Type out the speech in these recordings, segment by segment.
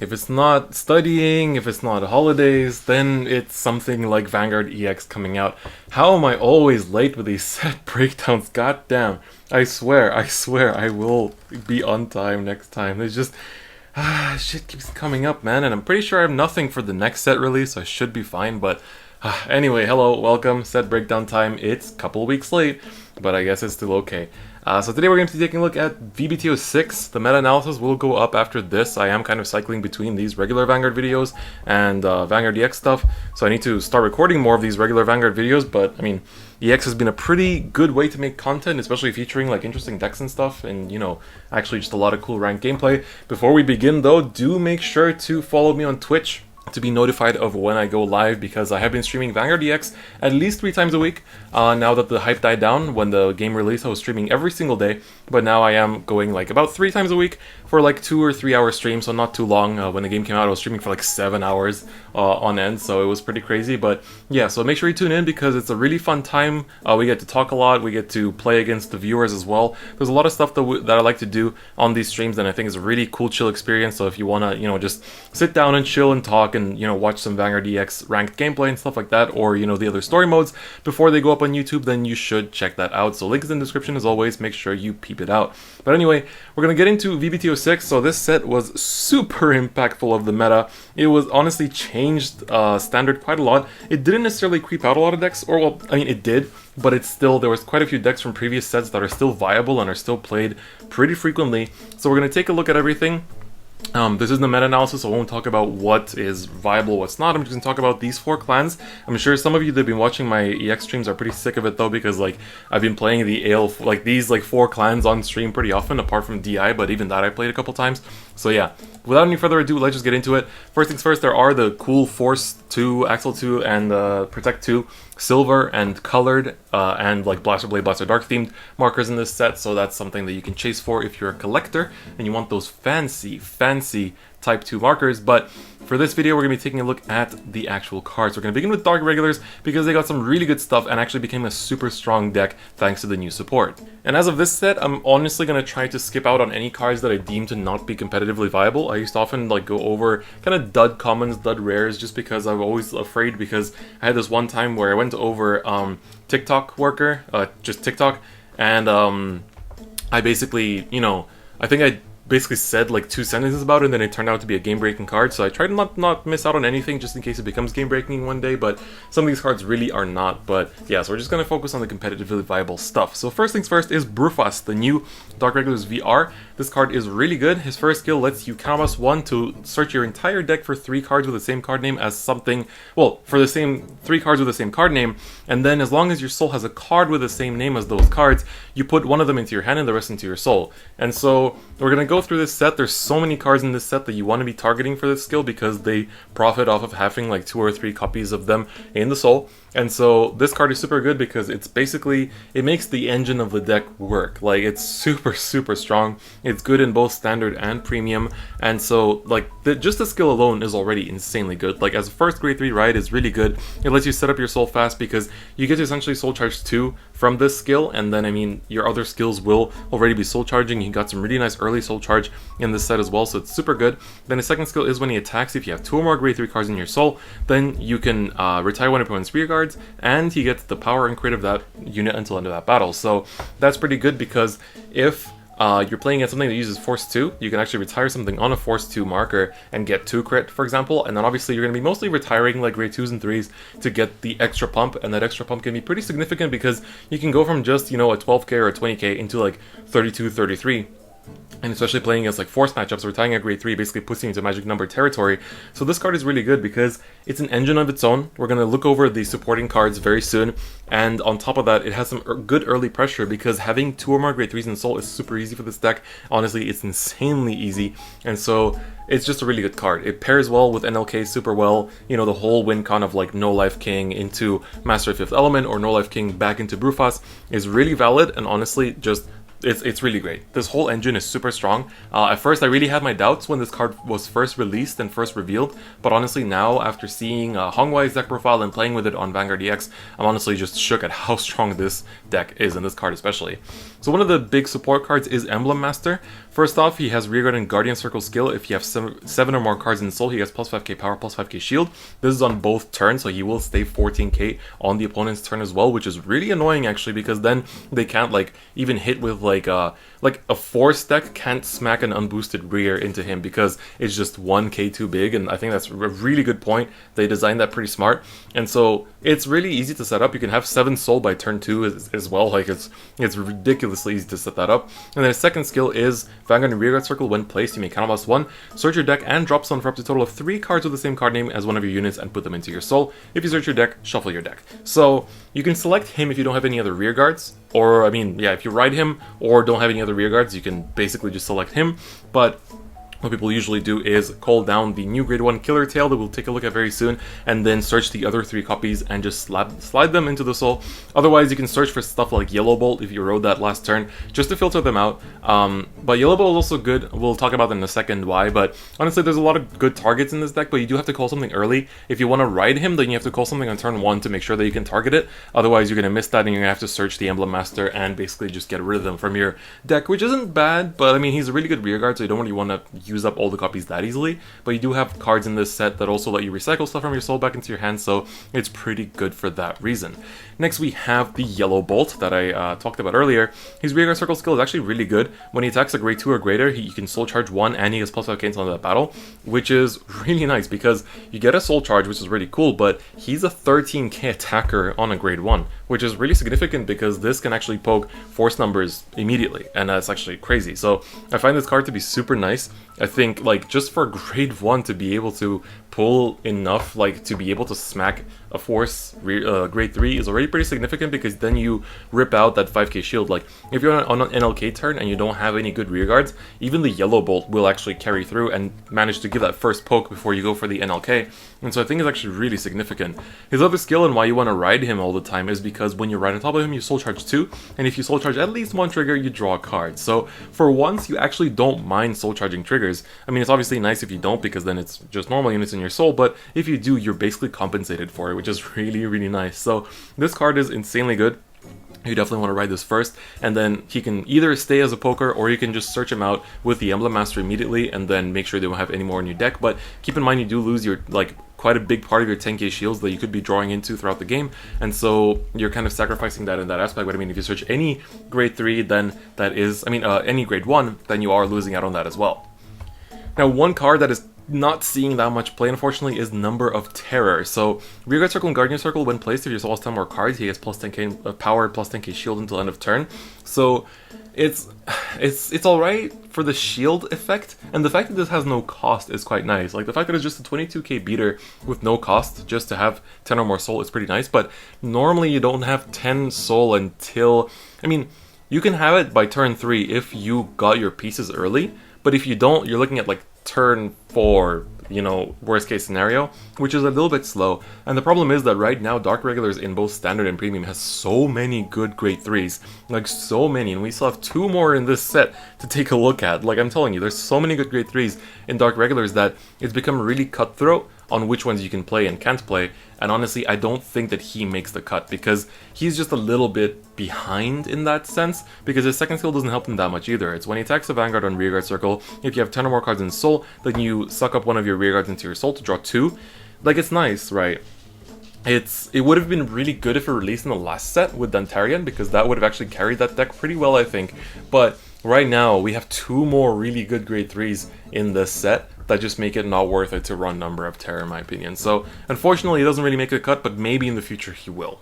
If it's not studying, if it's not holidays, then it's something like Vanguard EX coming out. How am I always late with these set breakdowns? God damn. I swear, I will be on time next time. It's just, shit keeps coming up, man, and I'm pretty sure I have nothing for the next set release, so I should be fine, but anyway, hello, welcome, set breakdown time. It's a couple weeks late, but I guess it's still okay. So today we're going to be taking a look at V-BT06. The meta-analysis will go up after this. I am kind of cycling between these regular Vanguard videos and Vanguard EX stuff, so I need to start recording more of these regular Vanguard videos, but I mean, EX has been a pretty good way to make content, especially featuring like interesting decks and stuff, and you know, actually just a lot of cool ranked gameplay. Before we begin though, do make sure to follow me on Twitch to be notified of when I go live, because I have been streaming Vanguard EX at least 3 times a week. Now that the hype died down, when the game released I was streaming every single day, but now I am going like about 3 times a week for like 2 or 3 hour streams, so not too long. When the game came out I was streaming for like 7 hours on end, so it was pretty crazy. But yeah, so make sure you tune in because it's a really fun time. We get to talk a lot, we get to play against the viewers as well. There's a lot of stuff that I like to do on these streams, and I think it's a really cool chill experience. So if you want to, you know, just sit down and chill and talk and, you know, watch some Vanguard EX ranked gameplay and stuff like that, or, you know, the other story modes before they go up on YouTube, then you should check that out. So link is in the description as always, make sure you peep it out. But anyway, we're going to get into V-BT06. So this set was super impactful of the meta. It was honestly changed standard quite a lot. It didn't necessarily creep out a lot of decks, or well, I mean it did, but it's still, there was quite a few decks from previous sets that are still viable and are still played pretty frequently. So we're going to take a look at everything. This isn't a meta-analysis, so I won't talk about what is viable, what's not. I'm just going to talk about these 4 clans. I'm sure some of you that have been watching my EX streams are pretty sick of it though, because like I've been playing the AL, like these like 4 clans on stream pretty often, apart from DI, but even that I played a couple times. So yeah, without any further ado, let's just get into it. First things first, there are the cool Force 2, Axle 2, and Protect 2 silver and colored and like Blaster Blade, Blaster Dark themed markers in this set, so that's something that you can chase for if you're a collector and you want those fancy type 2 markers. But for this video we're going to be taking a look at the actual cards. We're going to begin with Dark Irregulars because they got some really good stuff and actually became a super strong deck thanks to the new support. And as of this set, I'm honestly going to try to skip out on any cards that I deem to not be competitively viable. I used to often like go over kind of dud commons, dud rares, just because I'm always afraid, because I had this one time where I went over TikTok worker, just TikTok, and I basically, you know, I think I basically said like 2 sentences about it, and then it turned out to be a game-breaking card, so I try to not miss out on anything just in case it becomes game-breaking one day, but some of these cards really are not. But yeah, so we're just going to focus on the competitively viable stuff. So first things first is Brufas, the new Dark Regulars VR. This card is really good. His first skill lets you counterblast 1 to search your entire deck for 3 cards with the same card name as something, well, for the same 3 cards with the same card name, and then as long as your soul has a card with the same name as those cards, you put one of them into your hand and the rest into your soul. And so we're going to go through this set. There's so many cards in this set that you want to be targeting for this skill because they profit off of having like 2 or 3 copies of them in the soul. And so this card is super good because it's basically, it makes the engine of the deck work. Like, it's super strong. It's good in both standard and premium, and so like just the skill alone is already insanely good. Like as a first grade 3 ride is really good. It lets you set up your soul fast because you get to essentially soul charge 2 from this skill, and then I mean your other skills will already be soul charging. You got some really nice early soul charge in this set as well, so it's super good. Then the second skill is when he attacks, if you have 2 or more grade 3 cards in your soul, then you can retire one opponent's rear guards, and he gets the power and crit of that unit until end of that battle. So that's pretty good because if you're playing against something that uses Force 2, you can actually retire something on a Force 2 marker and get 2 crit, for example, and then obviously you're going to be mostly retiring like grade 2s and 3s to get the extra pump, and that extra pump can be pretty significant because you can go from just, you know, a 12k or a 20k into like 32, 33. And especially playing against like force matchups, retiring at grade 3 basically puts you into magic number territory. So this card is really good because it's an engine of its own. We're going to look over the supporting cards very soon, and on top of that it has some good early pressure because having 2 or more grade 3s in soul is super easy for this deck. Honestly, it's insanely easy, and so it's just a really good card. It pairs well with NLK super well. You know, the whole win con of like No Life King into Master of Fifth Element or No Life King back into Brufas is really valid, and honestly just it's really great. This whole engine is super strong. At first I really had my doubts when this card was first released and first revealed, but honestly now after seeing Hongwai's deck profile and playing with it on Vanguard EX, I'm honestly just shook at how strong this deck is, and this card especially. So one of the big support cards is Emblem Master. First off, he has Rearguard and Guardian Circle skill. If you have 7 or more cards in Soul, he gets plus 5k power, plus 5k shield. This is on both turns, so he will stay 14k on the opponent's turn as well, which is really annoying actually, because then they can't like even hit with like a force deck can't smack an unboosted rear into him because it's just 1k too big, and I think that's a really good point. They designed that pretty smart, and so it's really easy to set up. You can have 7 Soul by turn 2 as well. Like it's ridiculously easy to set that up. And then his second skill is Vanguard and Rearguard Circle. When placed, you may counterblast 1, search your deck and drop someone for up to a total of 3 cards with the same card name as one of your units and put them into your Soul. If you search your deck, shuffle your deck. So you can select him if you don't have any other rearguards, or I mean, yeah, if you ride him or don't have any other rearguards, you can basically just select him. But what people usually do is call down the new grade 1 Killer Tail that we'll take a look at very soon, and then search the other 3 copies and just slide them into the Soul. Otherwise, you can search for stuff like Yellow Bolt if you rode that last turn, just to filter them out. But Yellow Bolt is also good. We'll talk about that in a second why, but honestly, there's a lot of good targets in this deck, but you do have to call something early. If you want to ride him, then you have to call something on turn 1 to make sure that you can target it. Otherwise, you're going to miss that, and you're going to have to search the Emblem Master and basically just get rid of them from your deck, which isn't bad, but I mean, he's a really good rearguard, so you don't really want to use up all the copies that easily, but you do have cards in this set that also let you recycle stuff from your Soul back into your hand, so it's pretty good for that reason. Next we have the Yellow Bolt that I talked about earlier. His Rearguard Circle skill is actually really good. When he attacks a grade 2 or greater, you can Soul Charge 1 and he gets plus 5 cancel on that battle, which is really nice because you get a Soul Charge, which is really cool, but he's a 13k attacker on a grade 1, which is really significant because this can actually poke force numbers immediately, and that's actually crazy. So I find this card to be super nice. I think like just for grade 1 to be able to pull enough, like to be able to smack a force grade 3 is already pretty significant, because then you rip out that 5k shield. Like if you're on an NLK turn and you don't have any good rearguards, even the Yellow Bolt will actually carry through and manage to give that first poke before you go for the NLK, and so I think it's actually really significant. His other skill and why you want to ride him all the time is because when you ride on top of him, you Soul Charge 2, and if you Soul Charge at least 1 trigger, you draw a card. So for once, you actually don't mind Soul Charging triggers. I mean, it's obviously nice if you don't, because then it's just normal units in your Soul, but if you do, you're basically compensated for it, which is really, really nice. So this card is insanely good. You definitely want to ride this first, and then he can either stay as a poker, or you can just search him out with the Emblem Master immediately, and then make sure they don't have any more in your deck. But keep in mind, you do lose your, like, quite a big part of your 10k shields that you could be drawing into throughout the game, and so you're kind of sacrificing that in that aspect. But I mean, if you search any grade 3, then that is, I mean, any grade 1, then you are losing out on that as well. Now, one card that is not seeing that much play, unfortunately, is Number of Terror. So Rearguard Circle and Guardian Circle, when placed, if your Soul has 10 more cards, he gets plus 10k power, plus 10k shield until end of turn. So it's alright for the shield effect, and the fact that this has no cost is quite nice. Like the fact that it's just a 22k beater with no cost, just to have 10 or more Soul, is pretty nice. But normally you don't have 10 Soul until, I mean, you can have it by turn 3 if you got your pieces early, but if you don't, you're looking at like turn 4, you know, worst case scenario, which is a little bit slow. And the problem is that right now Dark Regulars in both Standard and Premium has so many good grade 3s, like so many, and we still have 2 more in this set to take a look at. Like I'm telling you, there's so many good grade 3s in Dark Regulars that it's become really cutthroat on which ones you can play and can't play. And honestly, I don't think that he makes the cut, because he's just a little bit behind in that sense, because his second skill doesn't help him that much either. It's when he attacks the Vanguard on Rearguard Circle, if you have 10 or more cards in Soul, then you suck up one of your rearguards into your Soul to draw 2. Like, it's nice, right? It would have been really good if it released in the last set with Dantarian, because that would have actually carried that deck pretty well, I think. But right now, we have 2 more really good grade 3s in this set that just make it not worth it to run Number of Terror, in my opinion. So, unfortunately, he doesn't really make a cut, but maybe in the future he will.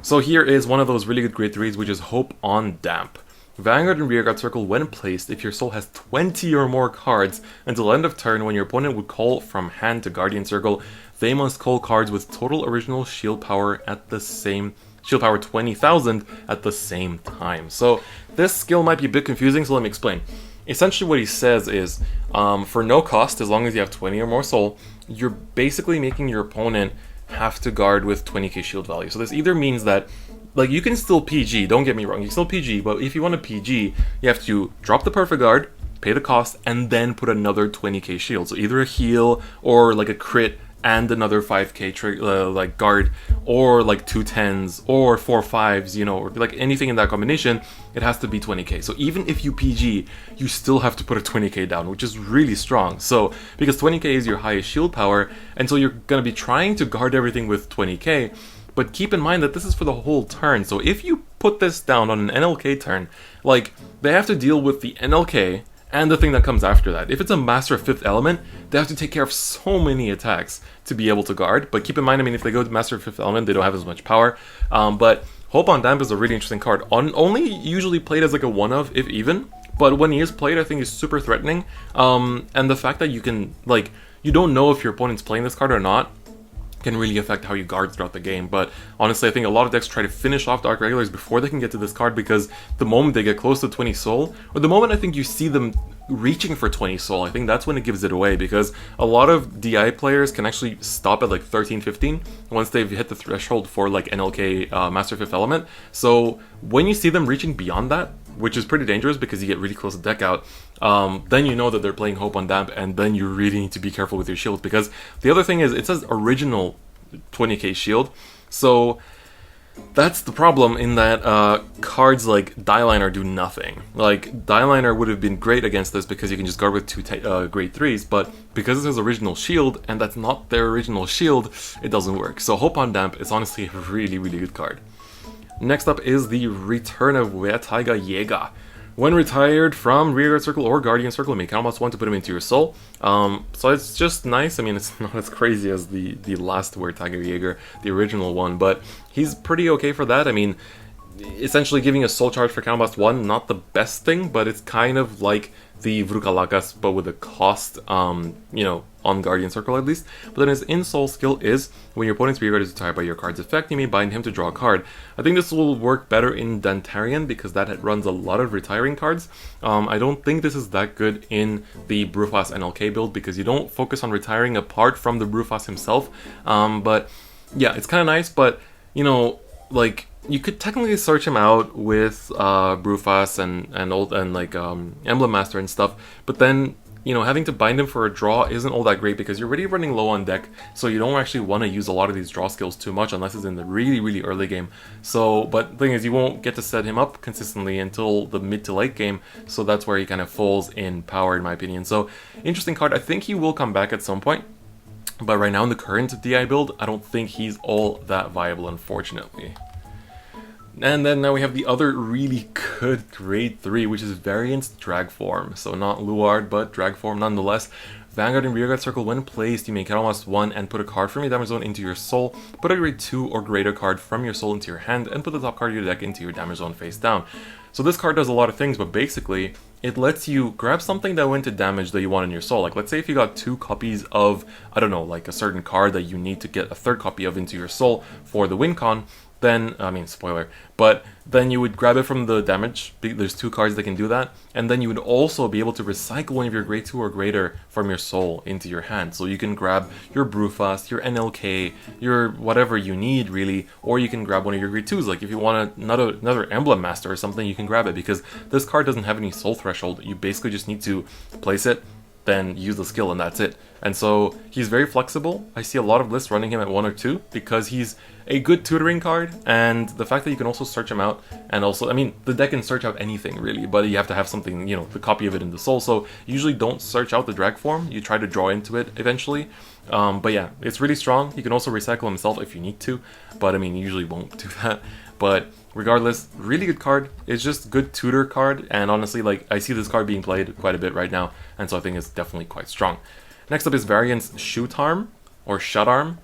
So here is one of those really good grade 3s, which is Hope on Damp. Vanguard and Rearguard Circle, when placed, if your Soul has 20 or more cards, until end of turn, when your opponent would call from hand to Guardian Circle, they must call cards with total original shield power at the same shield power 20,000 at the same time. So this skill might be a bit confusing, so let me explain. Essentially what he says is, for no cost, as long as you have 20 or more Soul, you're basically making your opponent have to guard with 20k shield value. So this either means that, like, you can still PG, don't get me wrong, you can still PG, but if you want to PG, you have to drop the Perfect Guard, pay the cost, and then put another 20k shield. So either a heal or like a crit and another 5k like guard, or like 2 10s or 4 5s, you know, or like anything in that combination, it has to be 20k. So even if you PG, you still have to put a 20k down, which is really strong. So because 20k is your highest shield power, and so you're gonna be trying to guard everything with 20k. But keep in mind that this is for the whole turn, so if you put this down on an NLK turn, like, they have to deal with the NLK and the thing that comes after that. If it's a Master of 5th Element, they have to take care of so many attacks to be able to guard. But keep in mind, I mean, if they go to Master of 5th Element, they don't have as much power. But Hope on Damp is a really interesting card. Only usually played as like a one-of, if even. But when he is played, I think he's super threatening. And the fact that you can, like, you don't know if your opponent's playing this card or not, can really affect how you guard throughout the game. But honestly, I think a lot of decks try to finish off Dark Regulars before they can get to this card, because the moment they get close to 20 soul, or the moment I think you see them reaching for 20 soul, I think that's when it gives it away, because a lot of DI players can actually stop at like 13, 15 once they've hit the threshold for like NLK Master 5th Element. So when you see them reaching beyond that, which is pretty dangerous because you get really close to deck out, then you know that they're playing Hope on Damp, and then you really need to be careful with your shield, because the other thing is, it says original 20k shield, so that's the problem in that cards like Dieliner do nothing. Like, Dieliner would have been great against this because you can just guard with 2 grade 3s, but because it says original shield, and that's not their original shield, it doesn't work. So Hope on Damp is honestly a really, really good card. Next up is the Return of CanYouSayG. When retired from Rearguard Circle or Guardian Circle, you may count +1 to put him into your soul. So it's just nice. I mean, it's not as crazy as the last CanYouSayG, the original one, but he's pretty okay for that. I mean, essentially giving a soul charge for count +1, not the best thing, but it's kind of like the Vrukalakas, but with a cost, you know, on Guardian Circle at least. But then his in-soul skill is, when your opponent's rearguard is retired by your card's effect, you may bind him to draw a card. I think this will work better in Dantarian, because that runs a lot of retiring cards. I don't think this is that good in the Brufas NLK build, because you don't focus on retiring apart from the Brufas himself. But yeah, it's kind of nice, but, you know, like, you could technically search him out with Brufas and Emblem Master and stuff, but then, you know, having to bind him for a draw isn't all that great, because you're already running low on deck, so you don't actually want to use a lot of these draw skills too much unless it's in the really, really early game. So, but the thing is, you won't get to set him up consistently until the mid to late game, so that's where he kind of falls in power, in my opinion. So, interesting card. I think he will come back at some point, but right now in the current DI build, I don't think he's all that viable, unfortunately. And then now we have the other really good grade 3, which is Variance Drag Form. So not Luard, but Drag Form nonetheless. Vanguard and Rearguard Circle, when placed, you may count +1 and put a card from your damage zone into your soul, put a grade 2 or greater card from your soul into your hand, and put the top card of your deck into your damage zone face down. So this card does a lot of things, but basically, it lets you grab something that went to damage that you want in your soul. Like, let's say if you got 2 copies of, I don't know, like a certain card that you need to get a 3rd copy of into your soul for the win con, then, I mean, spoiler, but then you would grab it from the damage. There's 2 cards that can do that, and then you would also be able to recycle one of your grade 2 or greater from your soul into your hand. So you can grab your Brufas, your NLK, your whatever you need, really, or you can grab one of your grade 2s. Like, if you want another Emblem Master or something, you can grab it, because this card doesn't have any soul threshold. You basically just need to place it, then use the skill, and that's it. And so he's very flexible. I see a lot of lists running him at 1 or 2 because he's a good tutoring card, and the fact that you can also search him out, and also, I mean, the deck can search out anything really, but you have to have something, you know, the copy of it in the soul. So you usually don't search out the drag form, you try to draw into it eventually. But yeah, it's really strong. He can also recycle himself if you need to, but I mean, you usually won't do that. But regardless, really good card. It's just good tutor card, and honestly, like, I see this card being played quite a bit right now, and so I think it's definitely quite strong. Next up is Variance Shoot Arm, or Shut Arm.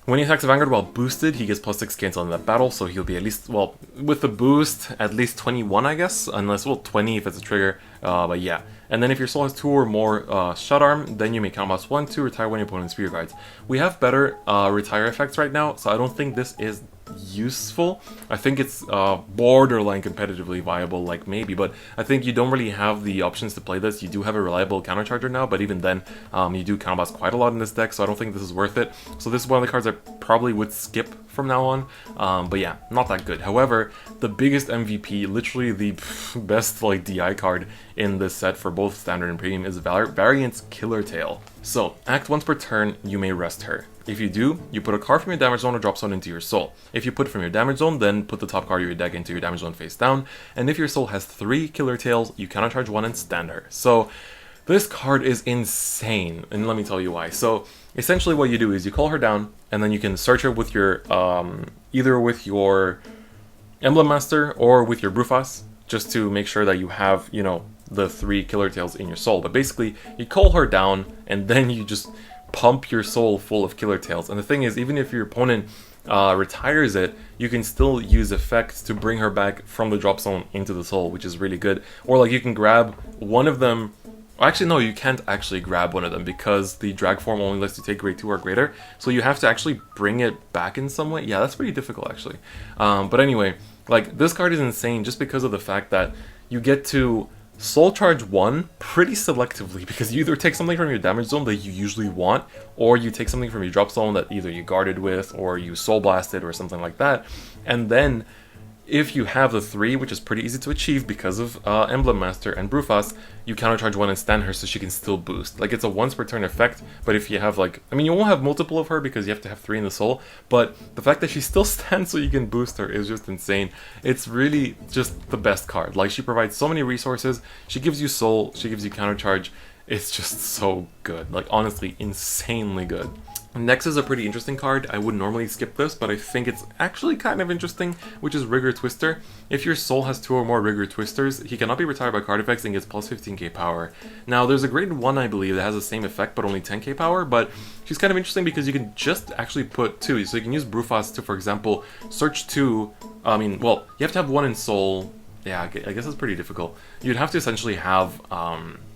When he attacks a Vanguard while boosted, he gets +6 cancel in that battle, so he'll be at least, well, with the boost, at least 21, I guess, unless, well, 20 if it's a trigger, but yeah. And then if your soul has 2 or more Shut Arm, then you may count +1 to retire one of your opponent's rear guards. We have better retire effects right now, so I don't think this is useful. I think it's borderline competitively viable, like maybe, but I think you don't really have the options to play this. You do have a reliable countercharger now, but even then, you do counterboss quite a lot in this deck, so I don't think this is worth it. So this is one of the cards I probably would skip from now on. But yeah, not that good. However, the biggest MVP, literally the best like DI card in this set for both standard and premium, is Variant's Killer Tail. So, act once per turn, you may rest her. If you do, you put a card from your damage zone or drop zone into your soul. If you put it from your damage zone, then put the top card of your deck into your damage zone face down. And if your soul has 3 Killer Tails, you cannot charge 1 and stand her. So, this card is insane, and let me tell you why. So, essentially what you do is you call her down, and then you can search her with your, either with your Emblem Master or with your Brufas, just to make sure that you have, you know, the 3 Killer Tails in your soul. But basically, you call her down, and then you just pump your soul full of Killer Tails. And the thing is, even if your opponent retires it, you can still use effects to bring her back from the drop zone into the soul, which is really good. Or like you can grab one of them. Actually, no, you can't actually grab one of them because the drag form only lets you take grade 2 or greater. So you have to actually bring it back in some way. Yeah, that's pretty difficult actually. But anyway, like this card is insane just because of the fact that you get to soul charge 1 pretty selectively, because you either take something from your damage zone that you usually want, or you take something from your drop zone that either you guarded with or you soul blasted or something like that. And then if you have the 3, which is pretty easy to achieve because of Emblem Master and Brufas, you countercharge 1 and stand her so she can still boost. Like, it's a once per turn effect, but if you have, like, I mean, you won't have multiple of her because you have to have 3 in the soul, but the fact that she still stands so you can boost her is just insane. It's really just the best card. Like, she provides so many resources, she gives you soul, she gives you countercharge. It's just so good. Like, honestly, insanely good. Next is a pretty interesting card. I would normally skip this, but I think it's actually kind of interesting, which is Rigor Twister. If your soul has 2 or more Rigor Twisters, he cannot be retired by card effects and gets plus 15k power. Now, there's a grade 1, I believe, that has the same effect, but only 10k power, but she's kind of interesting because you can just actually put 2. So you can use Brufas to, for example, search 2. I mean, well, you have to have 1 in soul. Yeah, I guess it's pretty difficult. You'd have to essentially have,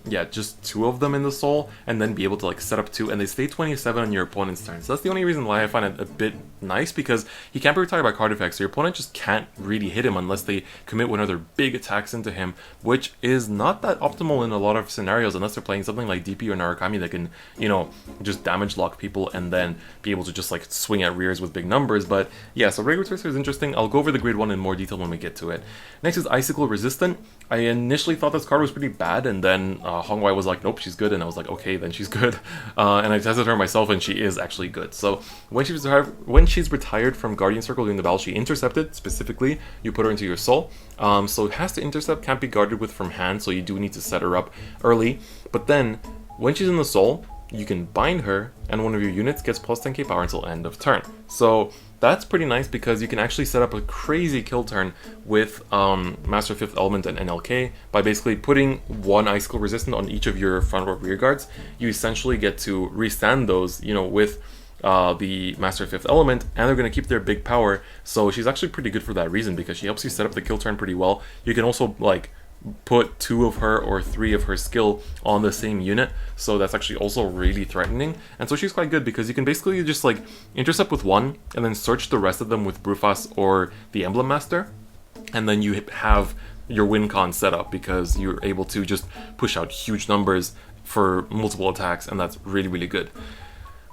yeah, just 2 of them in the soul, and then be able to like set up 2, and they stay 27 on your opponent's turn. So that's the only reason why I find it a bit nice, because he can't be retired by card effects, so your opponent just can't really hit him unless they commit one of their big attacks into him, which is not that optimal in a lot of scenarios, unless they're playing something like DP or Narukami that can, you know, just damage lock people and then be able to just like swing at rears with big numbers. But yeah, so Regular Twister is interesting. I'll go over the grade 1 in more detail when we get to it. Next is Icicle Resistant. I initially thought this card was pretty bad, and then Hongwai was like, nope, she's good, and I was like, okay, then she's good. And I tested her myself, and she is actually good. So when she's retired from Guardian Circle during the battle, she intercepted, specifically, you put her into your soul. So it has to intercept, can't be guarded with from hand, so you do need to set her up early. But then, when she's in the soul, you can bind her, and one of your units gets plus 10k power until end of turn. So that's pretty nice because you can actually set up a crazy kill turn with Master 5th Element and NLK by basically putting 1 Icicle Resistant on each of your front or rear guards. You essentially get to restand those, you know, with the Master 5th Element, and they're going to keep their big power. So she's actually pretty good for that reason, because she helps you set up the kill turn pretty well. You can also, like, put 2 of her or 3 of her skill on the same unit, so that's actually also really threatening. And so she's quite good because you can basically just like intercept with 1 and then search the rest of them with Brufas or the Emblem Master, and then you have your win con set up because you're able to just push out huge numbers for multiple attacks, and that's really, really good.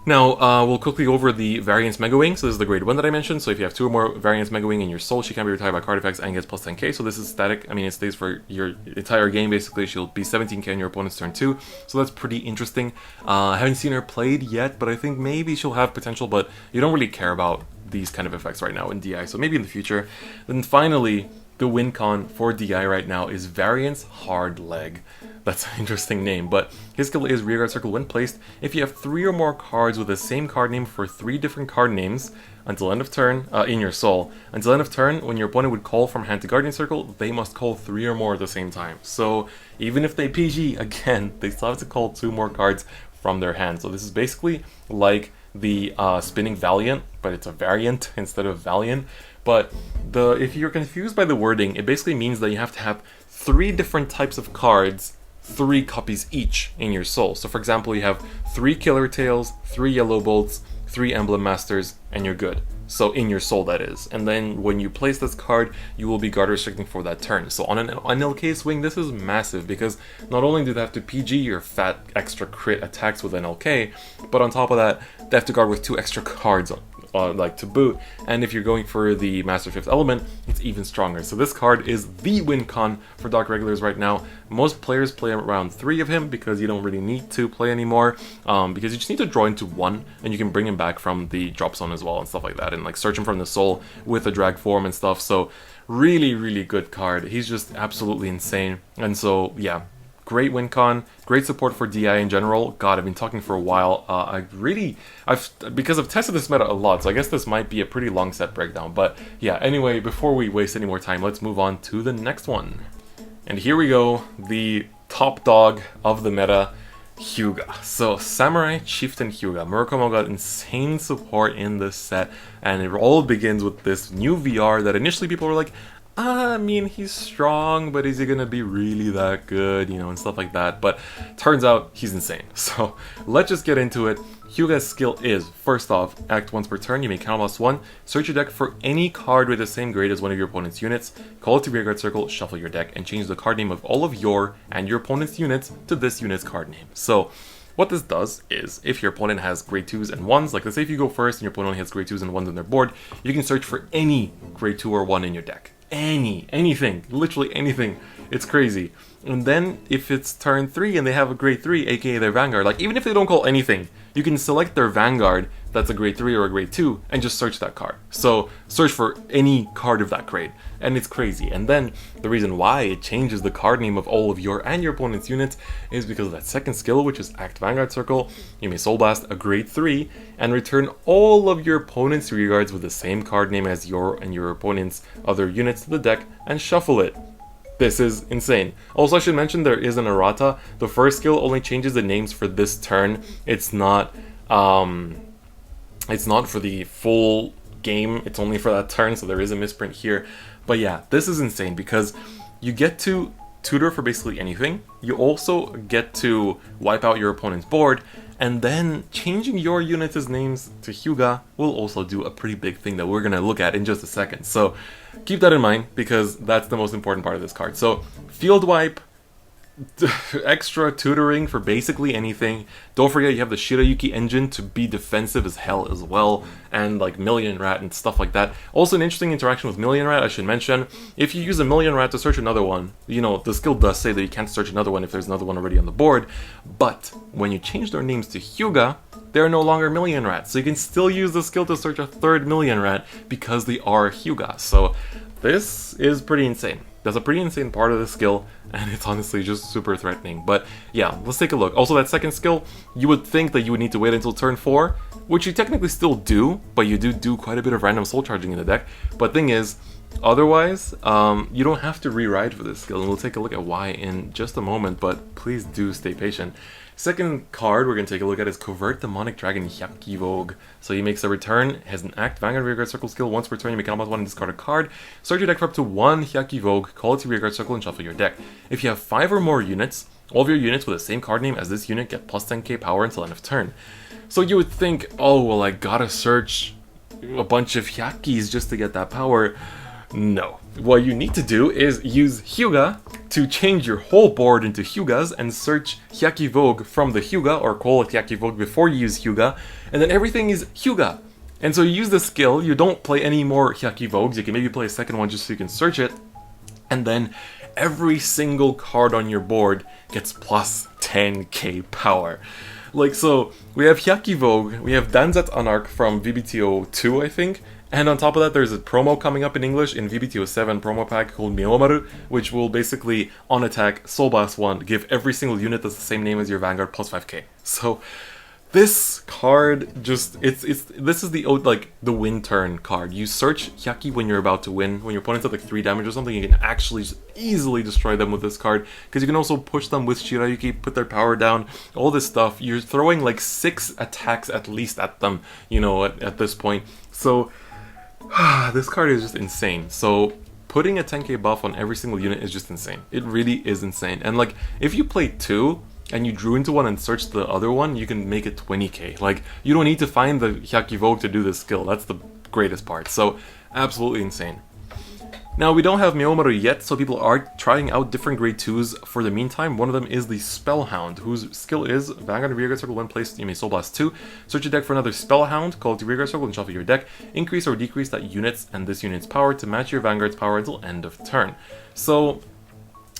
Now, we'll quickly go over the Variance Mega Wing. So this is the grade 1 that I mentioned. So if you have 2 or more Variance Mega Wing in your soul, she can be retired by card effects and gets plus 10k. So this is static. I mean, it stays for your entire game, basically. She'll be 17k on your opponent's turn 2. So that's pretty interesting. I haven't seen her played yet, but I think maybe she'll have potential, but you don't really care about these kind of effects right now in DI. So maybe in the future. Then finally, the win con for DI right now is Variance Hard Leg. That's an interesting name, but his skill is Rearguard Circle when placed. If you have 3 or more cards with the same card name for 3 different card names until end of turn, in your soul. Until end of turn, when your opponent would call from hand to Guardian Circle, they must call 3 or more at the same time. So even if they PG, again, they still have to call 2 more cards from their hand. So this is basically like the Spinning Valiant, but it's a variant instead of Valiant. But if you're confused by the wording, it basically means that you have to have 3 different types of cards, 3 copies each in your soul. So for example, you have 3 Killer Tails, 3 Yellow Bolts, 3 Emblem Masters, and you're good. So in your soul, that is. And then when you place this card, you will be guard restricting for that turn. So on an NLK swing, this is massive, because not only do they have to PG your fat extra crit attacks with NLK, but on top of that, they have to guard with 2 extra cards like to boot, and if you're going for the Master 5th element, it's even stronger. So this card is the win con for Dark Regulars right now. Most players play around 3 of him because you don't really need to play anymore, because you just need to draw into 1, and you can bring him back from the drop zone as well and stuff like that, and like search him from the soul with a drag form and stuff. So really good card. He's just absolutely insane, and so yeah, great win con, great support for DI in general. God, I've been talking for a while. Because I've tested this meta a lot, so I guess this might be a pretty long set breakdown. But yeah, anyway, before we waste any more time, let's move on to the next one. And here we go, the top dog of the meta, Hyuga. So Samurai Chieftain Hyuga. Murakumo got insane support in this set, and it all begins with this new VR that initially people were like, I mean, he's strong, but is he gonna be really that good, you know, and stuff like that. But turns out he's insane. So let's just get into it. Hyuga's skill is, first off, act once per turn, you may count +1, search your deck for any card with the same grade as one of your opponent's units, call it to rearguard circle, shuffle your deck, and change the card name of all of your and your opponent's units to this unit's card name. So what this does is, if your opponent has grade 2s and 1s, like let's say if you go first and your opponent only has grade 2s and 1s on their board, you can search for any grade 2 or 1 in your deck. Anything, literally anything. It's crazy. And then if it's turn 3 and they have a grade 3, aka their Vanguard, like even if they don't call anything, you can select their Vanguard that's a grade 3 or a grade 2 and just search that card. So search for any card of that grade, and it's crazy. And then the reason why it changes the card name of all of your and your opponent's units is because of that second skill, which is Act Vanguard Circle. You may Soul Blast a grade 3 and return all of your opponent's rearguards with the same card name as your and your opponent's other units to the deck and shuffle it. This is insane. Also, I should mention there is an errata. The first skill only changes the names for this turn. It's not for the full game. It's only for that turn, so there is a misprint here. But yeah, this is insane because you get to tutor for basically anything. You also get to wipe out your opponent's board, and then changing your units' names to Hyuga will also do a pretty big thing that we're going to look at in just a second. So keep that in mind, because that's the most important part of this card. So field wipe, extra tutoring for basically anything. Don't forget you have the Shirayuki engine to be defensive as hell as well, and like Million Rat and stuff like that. Also, an interesting interaction with Million Rat, I should mention, if you use a Million Rat to search another one, you know, the skill does say that you can't search another one if there's another one already on the board, but when you change their names to Hyuga, they're no longer Million Rats, so you can still use the skill to search a third Million Rat because they are Hyuga. So this is pretty insane. That's a pretty insane part of the skill, and it's honestly just super threatening. But yeah, let's take a look. Also, that second skill, you would think that you would need to wait until turn 4, which you technically still do, but you do quite a bit of random soul charging in the deck. But thing is, otherwise, you don't have to rewrite for this skill, and we'll take a look at why in just a moment, but please do stay patient. Second card we're going to take a look at is Covert Demonic Dragon Hyaki Vogue. So he makes a return, has an Act Vanguard Rearguard Circle skill. Once per turn, you make an +1 and discard a card. Search your deck for up to 1 Hyaki Vogue, call it to Rearguard Circle, and shuffle your deck. If you have 5 or more units, all of your units with the same card name as this unit get plus 10k power until end of turn. So you would think, oh, well, I gotta search a bunch of Hyakis just to get that power. No. What you need to do is use Hyuga to change your whole board into Hyugas and search Hyaki Vogue from the Hyuga, or call it Hyaki Vogue before you use Hyuga, and then everything is Hyuga. And so you use the skill, you don't play any more Hyaki Vogues, you can maybe play a second one just so you can search it, and then every single card on your board gets plus 10k power. Like, so we have Hyaki Vogue, we have Danzat Anarch from V-BT02, I think, and on top of that, there's a promo coming up in English in V-BT07 promo pack called Miomaru, which will basically, on attack, Soul Blast 1, give every single unit that's the same name as your Vanguard plus 5k. So this card just, this is the win turn card. You search Hyaki when you're about to win. When your opponent's at like 3 damage or something, you can actually just easily destroy them with this card, because you can also push them with Shirayuki, put their power down, all this stuff. You're throwing like 6 attacks at least at them, you know, at this point. So this card is just insane. So putting a 10k buff on every single unit is just insane. It really is insane. And like, if you play 2 and you drew into one and searched the other one, you can make it 20k. Like, you don't need to find the Hyaki Vogue to do this skill. That's the greatest part. So absolutely insane. Now, we don't have Myomaru yet, so people are trying out different grade 2s for the meantime. One of them is the Spellhound, whose skill is Vanguard Rearguard Circle. When placed, you may Soul Blast 2. Search your deck for another Spellhound, call it the Rearguard Circle, and shuffle your deck. Increase or decrease that unit's and this unit's power to match your Vanguard's power until end of turn. So,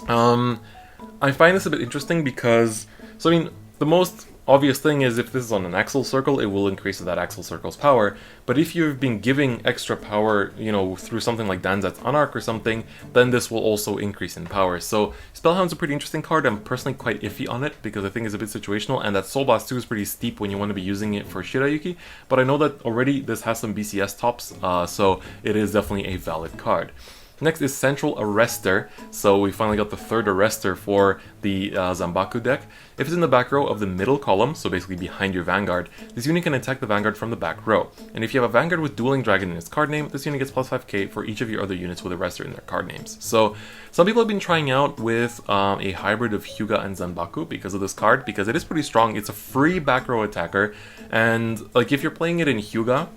I find this a bit interesting because, so I mean, the most obvious thing is if this is on an Axle Circle, it will increase that Axle Circle's power. But if you've been giving extra power, you know, through something like Danzet's Anarch or something, then this will also increase in power. So Spellhound's a pretty interesting card. I'm personally quite iffy on it because I think it's a bit situational, and that Soul Blast 2 is pretty steep when you want to be using it for Shirayuki. But I know that already this has some BCS tops, so it is definitely a valid card. Next is Central Arrestor, so we finally got the third Arrestor for the Zanbaku deck. If it's in the back row of the middle column, so basically behind your Vanguard, this unit can attack the Vanguard from the back row. And if you have a Vanguard with Dueling Dragon in its card name, this unit gets plus 5k for each of your other units with Arrestor in their card names. So some people have been trying out with a hybrid of Hyuga and Zanbaku because of this card, because it is pretty strong. It's a free back row attacker, and like if you're playing it in Hyuga,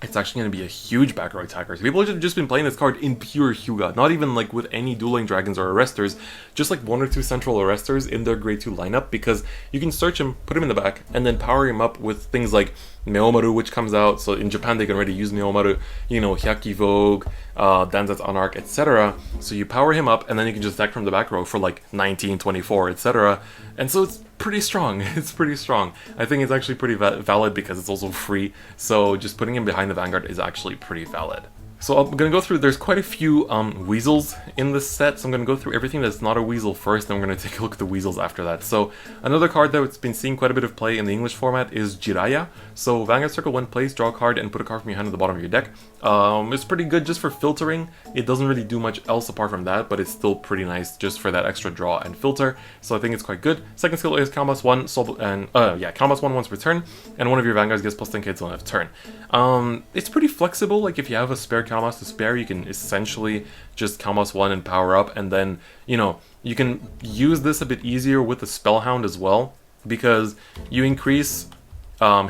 it's actually going to be a huge back row attacker. So people have just been playing this card in pure Hyuga, not even like with any Dueling Dragons or Arrestors, just like 1 or 2 Central Arrestors in their grade 2 lineup, because you can search him, put him in the back, and then power him up with things like Myomaru, which comes out. So in Japan they can already use Myomaru, you know, Hyaki Vogue, Danzet's Anarch, etc. So you power him up, and then you can just attack from the back row for like 19, 24, etc. And so it's pretty strong. It's pretty strong. I think it's actually pretty valid because it's also free. So just putting him behind the Vanguard is actually pretty valid. So I'm going to go through, there's quite a few weasels in this set, so I'm going to go through everything that's not a weasel first, then we're going to take a look at the weasels after that. So another card that's been seeing quite a bit of play in the English format is Jiraiya. So Vanguard Circle, when placed, draw a card and put a card from your hand at the bottom of your deck. It's pretty good just for filtering. It doesn't really do much else apart from that, but it's still pretty nice just for that extra draw and filter. So I think it's quite good. Second skill is Calmas 1, Calmas 1 once per turn, and one of your Vanguards gets plus 10k till end of turn. It's pretty flexible, like if you have a spare Calmas to spare, you can essentially just Calmas 1 and power up, and then, you know, you can use this a bit easier with the Spellhound as well, because you increase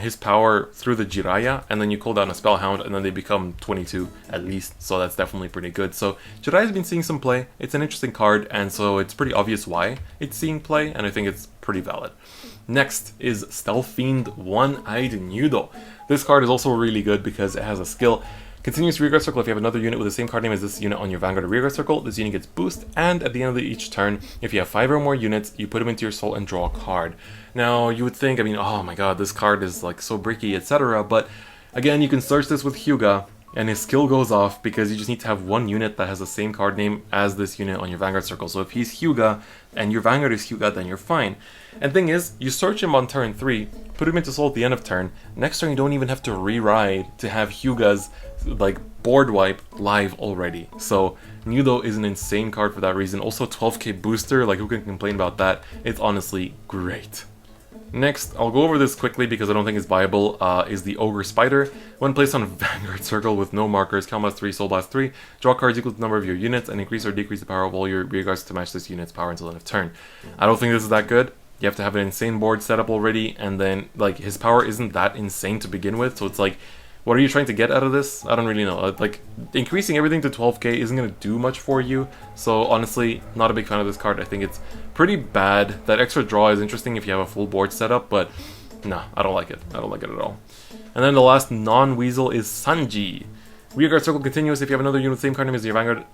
his power through the Jiraiya, and then you call down a Spellhound, and then they become 22 at least, so that's definitely pretty good. So Jiraiya's been seeing some play. It's an interesting card, and so it's pretty obvious why it's seeing play, and I think it's pretty valid. Next is Stealth Fiend One-Eyed Nudo. This card is also really good because it has a skill. Continuous Rearguard Circle. If you have another unit with the same card name as this unit on your Vanguard or Rearguard Circle, this unit gets boost, and at the end of each turn, if you have 5 or more units, you put them into your soul and draw a card. Now, you would think, I mean, oh my god, this card is like so bricky, etc., but again, you can search this with Hyuga, and his skill goes off because you just need to have one unit that has the same card name as this unit on your Vanguard Circle. So if he's Hyuga, and your Vanguard is Hyuga, then you're fine. And thing is, you search him on turn 3, put him into soul at the end of turn, next turn you don't even have to re-ride to have Hyuga's like board wipe live already. So Nudo is an insane card for that reason. Also 12k booster, like who can complain about that? It's honestly great. Next, I'll go over this quickly because I don't think it's viable, is the Ogre Spider. When placed on Vanguard Circle with no markers, Calmas 3, Soul Blast 3, draw cards equal to the number of your units, and increase or decrease the power of all your rearguards to match this unit's power until end of turn. I don't think this is that good. You have to have an insane board set up already, and then, like, his power isn't that insane to begin with, so it's like, what are you trying to get out of this? I don't really know. Like, increasing everything to 12k isn't going to do much for you, so honestly, not a big fan of this card. I think it's pretty bad. That extra draw is interesting if you have a full board setup, but nah, I don't like it. I don't like it at all. And then the last non-weasel is Sanji. Rearguard Circle continuous. If you have another unit with the same card name as your Vanguard,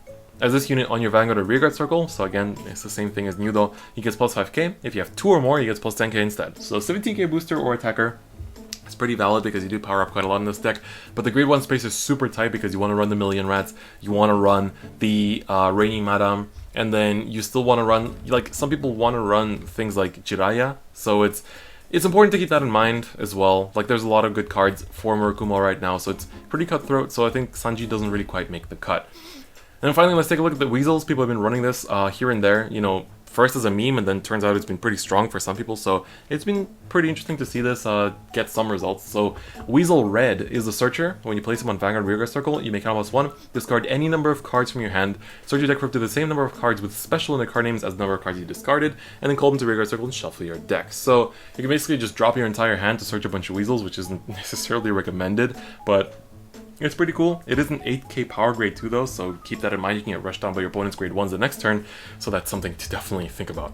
as this unit on your Vanguard or Rearguard Circle, so again, it's the same thing as Nudo, he gets plus 5k. If you have 2 or more, he gets plus 10k instead. So 17k booster or attacker. It's pretty valid because you do power up quite a lot in this deck, but the grade 1 space is super tight because you want to run the Million Rats, you want to run the Rainy Madame, and then you still want to run, like, some people want to run things like Jiraiya, so it's important to keep that in mind as well. Like, there's a lot of good cards for Murakumo right now, so it's pretty cutthroat, so I think Sanji doesn't really quite make the cut. And then finally, let's take a look at the Weasels. People have been running this here and there, you know, first as a meme, and then turns out it's been pretty strong for some people, so it's been pretty interesting to see this get some results. So Weasel Red is the searcher. When you place him on Vanguard Rearguard Circle, you make Calmas 1, discard any number of cards from your hand, search your deck for up to the same number of cards with special in the card names as the number of cards you discarded, and then call them to Rearguard Circle and shuffle your deck. So you can basically just drop your entire hand to search a bunch of Weasels, which isn't necessarily recommended, but It's pretty cool. It is an 8k power grade 2 though, so keep that in mind. You can get rushed down by your opponent's grade 1s the next turn, so that's something to definitely think about.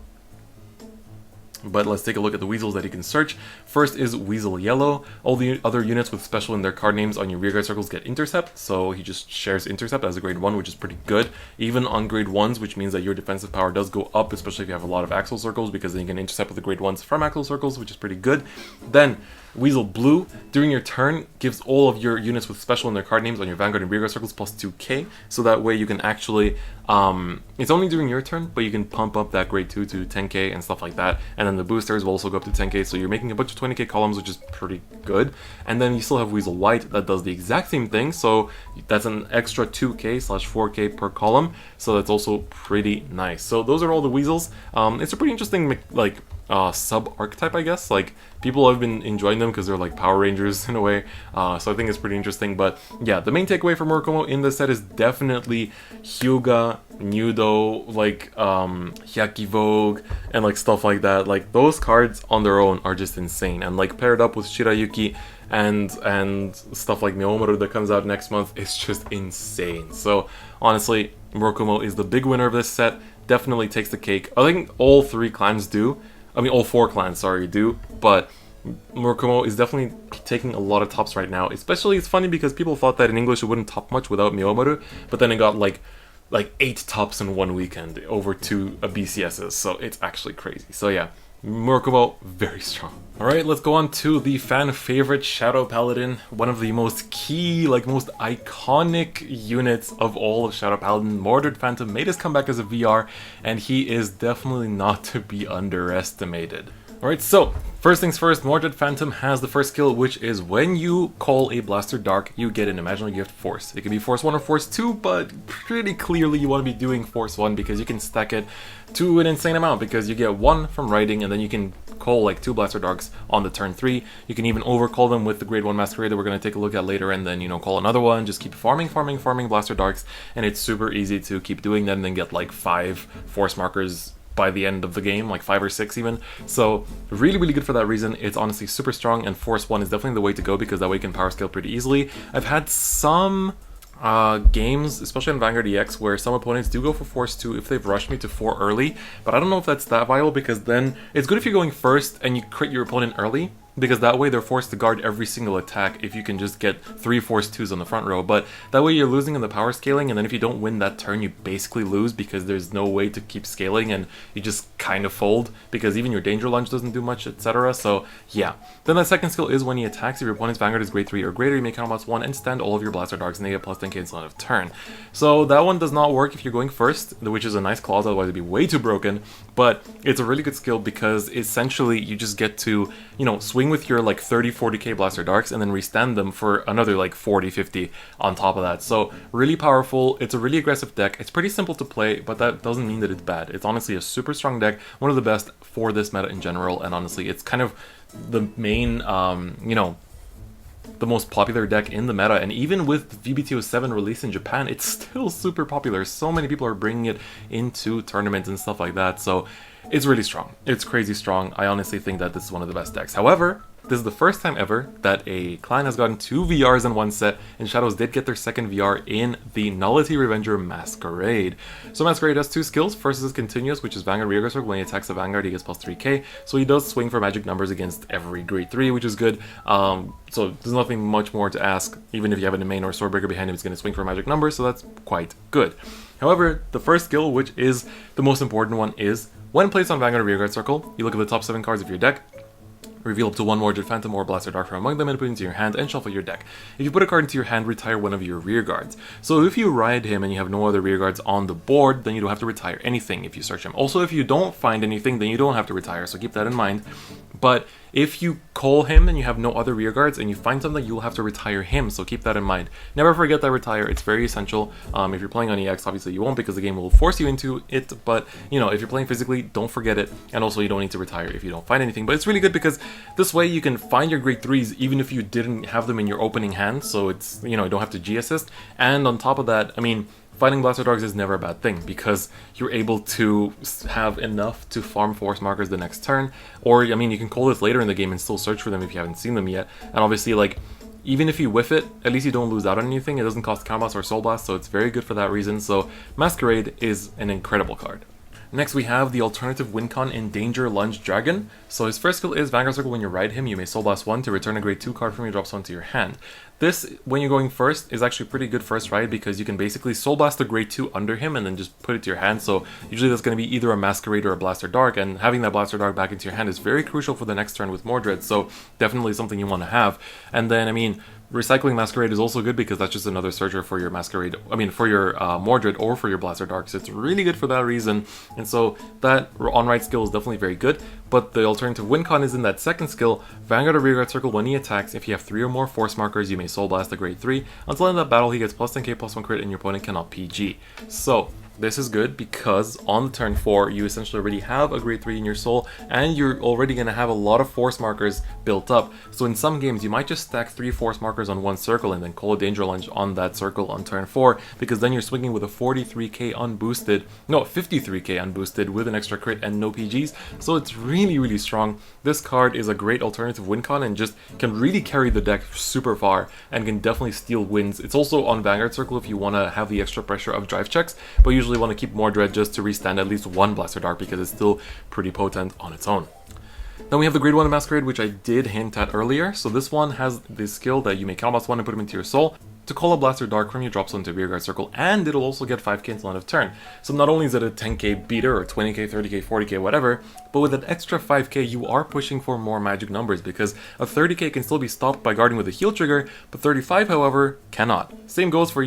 But let's take a look at the weasels that you can search. First is Weasel Yellow. All the other units with special in their card names on your rearguard circles get Intercept, so he just shares Intercept as a grade 1, which is pretty good. Even on grade 1s, which means that your defensive power does go up, especially if you have a lot of Axle Circles, because then you can intercept with the grade 1s from Axle Circles, which is pretty good. Then, Weasel Blue, during your turn, gives all of your units with special in their card names on your Vanguard and rearguard circles plus 2k, so that way you can actually, it's only during your turn, but you can pump up that grade 2 to 10k and stuff like that, and then the boosters will also go up to 10k, so you're making a bunch of 20k columns, which is pretty good. And then you still have Weasel White that does the exact same thing, so that's an extra 2k / 4k per column, so that's also pretty nice. So those are all the weasels. It's a pretty interesting, like, sub-archetype, I guess. Like, people have been enjoying them because they're like Power Rangers in a way, so I think it's pretty interesting. But yeah, the main takeaway from Murakumo in this set is definitely Hyuga, Nudo, like Hyaki Vogue, and like stuff like that. Like, those cards on their own are just insane, and like paired up with Shirayuki and stuff like Neomaru that comes out next month, it's just insane. So honestly, Murakumo is the big winner of this set. Definitely takes the cake. I think all 3 clans do. I mean, all 4 clans, sorry, do, but Murakumo is definitely taking a lot of tops right now. Especially, it's funny because people thought that in English it wouldn't top much without Miyomaru, but then it got like 8 tops in one weekend over 2 BCSs, so it's actually crazy. So yeah, Murakumo, very strong. Alright, let's go on to the fan favorite Shadow Paladin, one of the most key, like most iconic units of all of Shadow Paladin. Mordred Phantom made his comeback as a VR, and he is definitely not to be underestimated. Alright, so first things first, Mordred Phantom has the first skill, which is when you call a Blaster Dark, you get an imaginary gift Force. It can be Force 1 or Force 2, but pretty clearly you want to be doing Force 1 because you can stack it to an insane amount, because you get 1 from writing, and then you can call like 2 Blaster Darks on the turn 3. You can even overcall them with the grade 1 Masquerade that we're going to take a look at later, and then, you know, call another one, just keep farming Blaster Darks, and it's super easy to keep doing that and then get like 5 Force markers by the end of the game, like 5 or 6 even. So really good for that reason. It's honestly super strong, and Force 1 is definitely the way to go because that way you can power scale pretty easily. I've had some games, especially on Vanguard EX, where some opponents do go for Force 2 if they've rushed me to 4 early, but I don't know if that's that viable, because then it's good if you're going first and you crit your opponent early, because that way they're forced to guard every single attack if you can just get 3 Force 2s on the front row. But that way you're losing in the power scaling, and then if you don't win that turn, you basically lose because there's no way to keep scaling, and you just kind of fold because even your Danger Lunge doesn't do much, etc. So yeah. Then the second skill is when he attacks, if your opponent's Vanguard is grade 3 or greater, you may count +1 and stand all of your Blaster Darks, and they get plus 10k until end of turn. So that one does not work if you're going first, which is a nice clause, otherwise it'd be way too broken, but it's a really good skill because essentially you just get to, you know, swing with your like 30-40k Blaster Darks and then restand them for another like 40-50 on top of that. So really powerful. It's a really aggressive deck. It's pretty simple to play, but that doesn't mean that it's bad. It's honestly a super strong deck, one of the best for this meta in general, and honestly it's kind of the main, you know, the most popular deck in the meta. And even with V-BT07 released in Japan, it's still super popular. So many people are bringing it into tournaments and stuff like that, so it's really strong. It's crazy strong. I honestly think that this is one of the best decks. However, this is the first time ever that a clan has gotten 2 VRs in one set, and Shadows did get their second VR in the Nullity Revenger Masquerade. So Masquerade has 2 skills. First is continuous, which is Vanguard Rearguard Circle. When he attacks a Vanguard, he gets plus 3k. So he does swing for magic numbers against every grade 3, which is good. So there's nothing much more to ask. Even if you have a main or Swordbreaker behind him, he's going to swing for magic numbers, so that's quite good. However, the first skill, which is the most important one, is when placed on Vanguard Rearguard Circle, you look at the top 7 cards of your deck, reveal up to 1 Mordred Phantom or Blaster Dark from among them and put it into your hand and shuffle your deck. If you put a card into your hand, retire one of your rear guards. So if you ride him and you have no other rear guards on the board, then you don't have to retire anything if you search him. Also, if you don't find anything, then you don't have to retire, so keep that in mind. But if you call him and you have no other rear guards and you find something, you'll have to retire him, so keep that in mind. Never forget that retire, it's very essential. If you're playing on EX, obviously you won't because the game will force you into it, but you know, if you're playing physically, don't forget it, and also you don't need to retire if you don't find anything. But it's really good because this way you can find your grade 3s even if you didn't have them in your opening hand, so it's, you know, you don't have to G-assist. And on top of that, I mean, finding Blaster Dogs is never a bad thing because you're able to have enough to farm force markers the next turn, or I mean, you can call this later in the game and still search for them if you haven't seen them yet. And obviously, like, even if you whiff it, at least you don't lose out on anything. It doesn't cost Counterblast or Soul Blast, so it's very good for that reason. So Masquerade is an incredible card. Next we have the alternative Wincon Endanger Lunge Dragon. So his first skill is Vanguard Circle. When you ride him, you may Soul Blast 1 to return a grade 2 card from your drop zone to your hand. This, when you're going first, is actually pretty good first ride because you can basically Soul Blast a grade 2 under him and then just put it to your hand. So usually that's going to be either a Masquerade or a Blaster Dark, and having that Blaster Dark back into your hand is very crucial for the next turn with Mordred, so definitely something you want to have. And then, I mean, recycling Masquerade is also good because that's just another searcher for your Masquerade, for your Mordred or for your Blaster Dark, so it's really good for that reason. And so that on-ride skill is definitely very good, but the alternative Wincon is in that second skill. Vanguard or Rearguard Circle, when he attacks, if you have 3 or more Force Markers, you may Soul Blast a grade 3. Until the end of that battle, he gets plus 10k plus 1 crit and your opponent cannot PG. So this is good because on the turn 4, you essentially already have a grade 3 in your soul, and you're already going to have a lot of Force Markers built up. So in some games, you might just stack 3 Force Markers on one circle and then call a Danger Lunge on that circle on turn 4, because then you're swinging with a 43k unboosted, no, 53k unboosted with an extra crit and no PGs. So it's really, really strong. This card is a great alternative Wincon and just can really carry the deck super far and can definitely steal wins. It's also on Vanguard Circle if you want to have the extra pressure of drive checks, but usually want to keep Mordred just to restand at least one Blaster Dark because it's still pretty potent on its own. Then we have the grade 1 Masquerade, which I did hint at earlier. So this one has this skill that you may Counterblast 1 and put him into your soul to call a Blaster Dark from your drop zone to Rearguard Circle, and it'll also get 5k until end of turn. So not only is it a 10k beater or 20k, 30k, 40k, whatever, but with an extra 5k you are pushing for more magic numbers, because a 30k can still be stopped by guarding with a heal trigger, but 35 however cannot. Same goes for,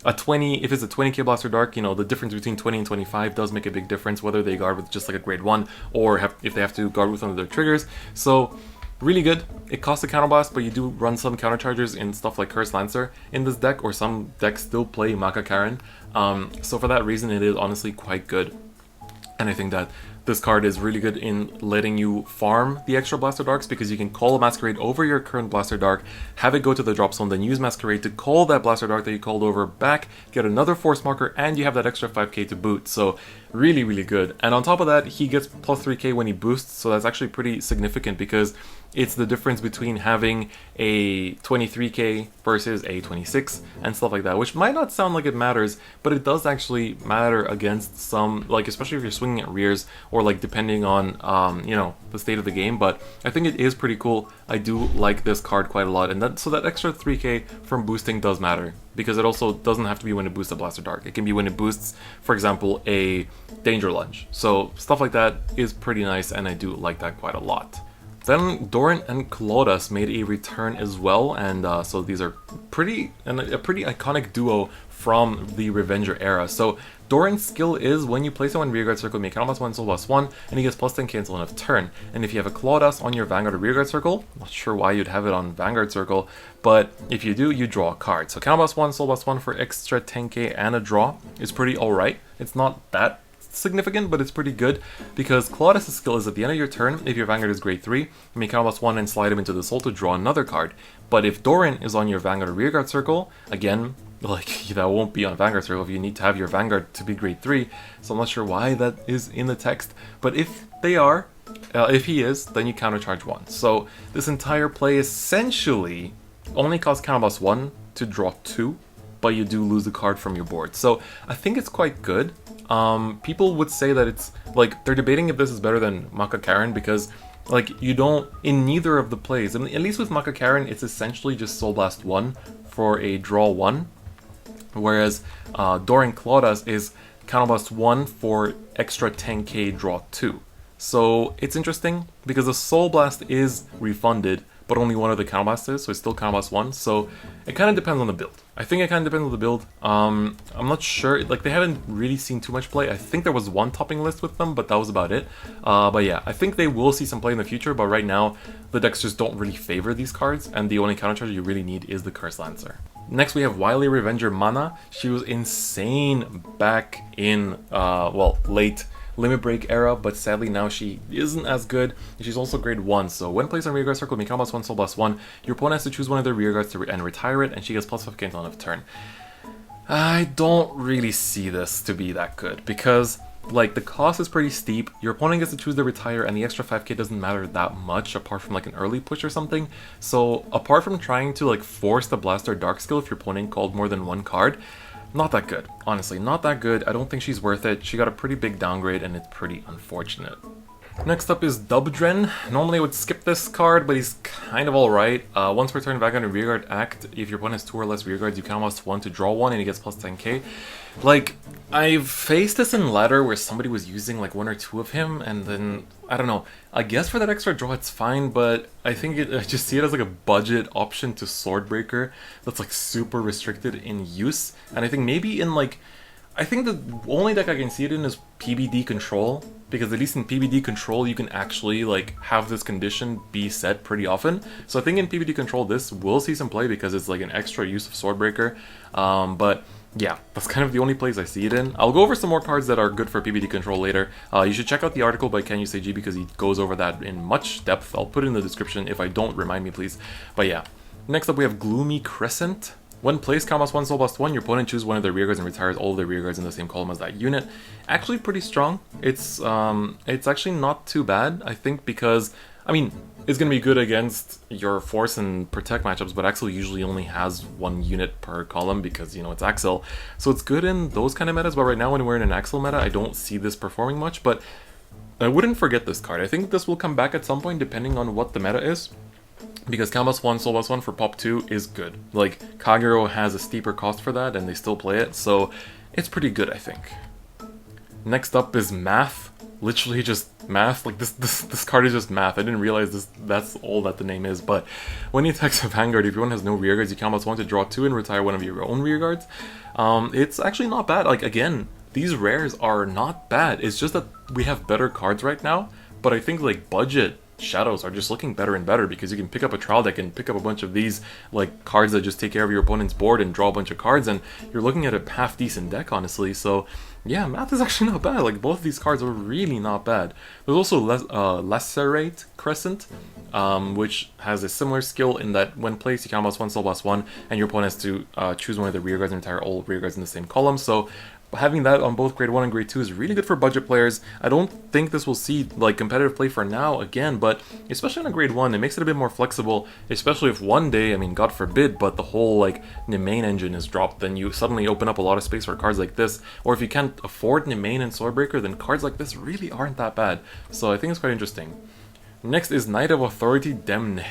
a 20, if it's a 20k Blaster Dark, the difference between 20 and 25 does make a big difference, whether they guard with just like a grade 1 or if they have to guard with one of their triggers. So really good. It costs a counterblast, but you do run some counterchargers in stuff like Curse Lancer in this deck, or some decks still play Maka Karen. So for that reason, it is honestly quite good. And I think that this card is really good in letting you farm the extra Blaster Darks, because you can call a Masquerade over your current Blaster Dark, have it go to the drop zone, then use Masquerade to call that Blaster Dark that you called over back, get another Force Marker, and you have that extra 5k to boot. So really, really good. And on top of that, he gets plus 3k when he boosts, so that's actually pretty significant, because it's the difference between having a 23k versus a 26 and stuff like that, which might not sound like it matters, but it does actually matter against some, like, especially if you're swinging at rears, or like depending on the state of the game. But I think it is pretty cool. I do like this card quite a lot, and so that extra 3k from boosting does matter, because it also doesn't have to be when it boosts a Blaster Dark. It can be when it boosts, for example, a Danger Lunge. So stuff like that is pretty nice, and I do like that quite a lot. Then Doran and Claudas made a return as well, and so these are a pretty iconic duo from the Revenger era. So Doran's skill is when you place him on Rearguard Circle, make Counterblast 1, Soul Blast 1, and he gets plus 10 cancel end of turn. And if you have a Claudas on your Vanguard or Rearguard Circle, not sure why you'd have it on Vanguard Circle, but if you do, you draw a card. So Counterblast 1, Soul Blast 1 for extra 10k and a draw is pretty alright. It's not that significant, but it's pretty good, because Claudas' skill is at the end of your turn, if your Vanguard is grade 3, you may Counterblast 1 and slide him into the soul to draw another card. But if Doran is on your Vanguard or Rearguard Circle, again, like, that won't be on Vanguard Circle if you need to have your Vanguard to be grade 3, so I'm not sure why that is in the text, but if they are, if he is, then you countercharge 1. So this entire play essentially only costs Counterblast 1 to draw 2, but you do lose the card from your board. So I think it's quite good. People would say that it's, like, they're debating if this is better than Maka Karen, because, like, you don't, in neither of the plays, at least with Maka Karen, it's essentially just Soul Blast 1 for a draw 1, whereas Doran Claudas is Counterblast 1 for extra 10k draw 2. So it's interesting, because the Soul Blast is refunded, but only one of the counterblasts is, so it's still counterblast 1, so it kind of depends on the build. I think it kind of depends on the build. I'm not sure, like, they haven't really seen too much play. I think there was one topping list with them, but that was about it. But yeah, I think they will see some play in the future, but right now, the decks just don't really favor these cards, and the only countercharge you really need is the Curse Lancer. Next we have Wily Revenger Mana. She was insane back in, late Limit Break era, but sadly now she isn't as good. She's also grade 1, so when placed on Rearguard Circle, make Counterblast 1, Soul Blast 1, your opponent has to choose one of their rearguards and retire it, and she gets plus 5k until end of turn. I don't really see this to be that good, because like the cost is pretty steep. Your opponent gets to choose to retire, and the extra 5k doesn't matter that much apart from like an early push or something. So apart from trying to like force the Blaster Dark skill if your opponent called more than one card, not that good. Honestly, not that good. I don't think she's worth it. She got a pretty big downgrade, and it's pretty unfortunate. Next up is Dubdren. Normally I would skip this card, but he's kind of alright. Once per turn, Vanguard and Rearguard act. If your opponent has 2 or less Rearguards, you can cost 1 to draw 1, and he gets plus 10k. Like, I've faced this in ladder where somebody was using like 1 or 2 of him, and then, I don't know, I guess for that extra draw it's fine, but I think I just see it as like a budget option to Swordbreaker that's like super restricted in use, and I think maybe in like, I think the only deck I can see it in is PBD Control, because at least in PBD Control you can actually like have this condition be set pretty often. So I think in PBD Control this will see some play because it's like an extra use of Swordbreaker. But yeah, that's kind of the only place I see it in. I'll go over some more cards that are good for PBD Control later. You should check out the article by CanYouSayG because he goes over that in much depth. I'll put it in the description. If I don't, remind me please. But yeah, next up we have Gloomy Crescent. When placed, combos 1, soul blast 1, your opponent chooses one of their rearguards and retires all of their rearguards in the same column as that unit. Actually pretty strong. It's actually not too bad, I think, because, I mean, it's going to be good against your force and protect matchups, but Axel usually only has 1 unit per column because, you know, it's Axel. So it's good in those kind of metas, but right now when we're in an Axel meta, I don't see this performing much, but I wouldn't forget this card. I think this will come back at some point depending on what the meta is. Because Combos 1, Soul Blast 1 for Pop 2 is good. Like, Kagero has a steeper cost for that, and they still play it, so it's pretty good, I think. Next up is Math. Literally just Math. Like, this card is just Math. I didn't realize that's all that the name is, but when he attacks a Vanguard, if your one has no rearguards, you Combos 1 to draw 2 and retire one of your own rearguards. It's actually not bad. Like, again, these rares are not bad. It's just that we have better cards right now, but I think, like, budget shadows are just looking better and better because you can pick up a trial deck and pick up a bunch of these like cards that just take care of your opponent's board and draw a bunch of cards, and you're looking at a half decent deck, honestly. So yeah, Math is actually not bad. Like, both of these cards are really not bad. There's also Lacerate Crescent, which has a similar skill in that when placed, you combos 1, soul blast 1, and your opponent has to choose one of the rearguards and retire all rearguards in the same column. So having that on both grade 1 and grade 2 is really good for budget players. I don't think this will see like competitive play for now again, but especially on a grade 1, it makes it a bit more flexible, especially if one day, I mean, God forbid, but the whole like Nemain engine is dropped, then you suddenly open up a lot of space for cards like this. Or if you can't afford Nemain and Swordbreaker, then cards like this really aren't that bad. So I think it's quite interesting. Next is Knight of Authority Demne.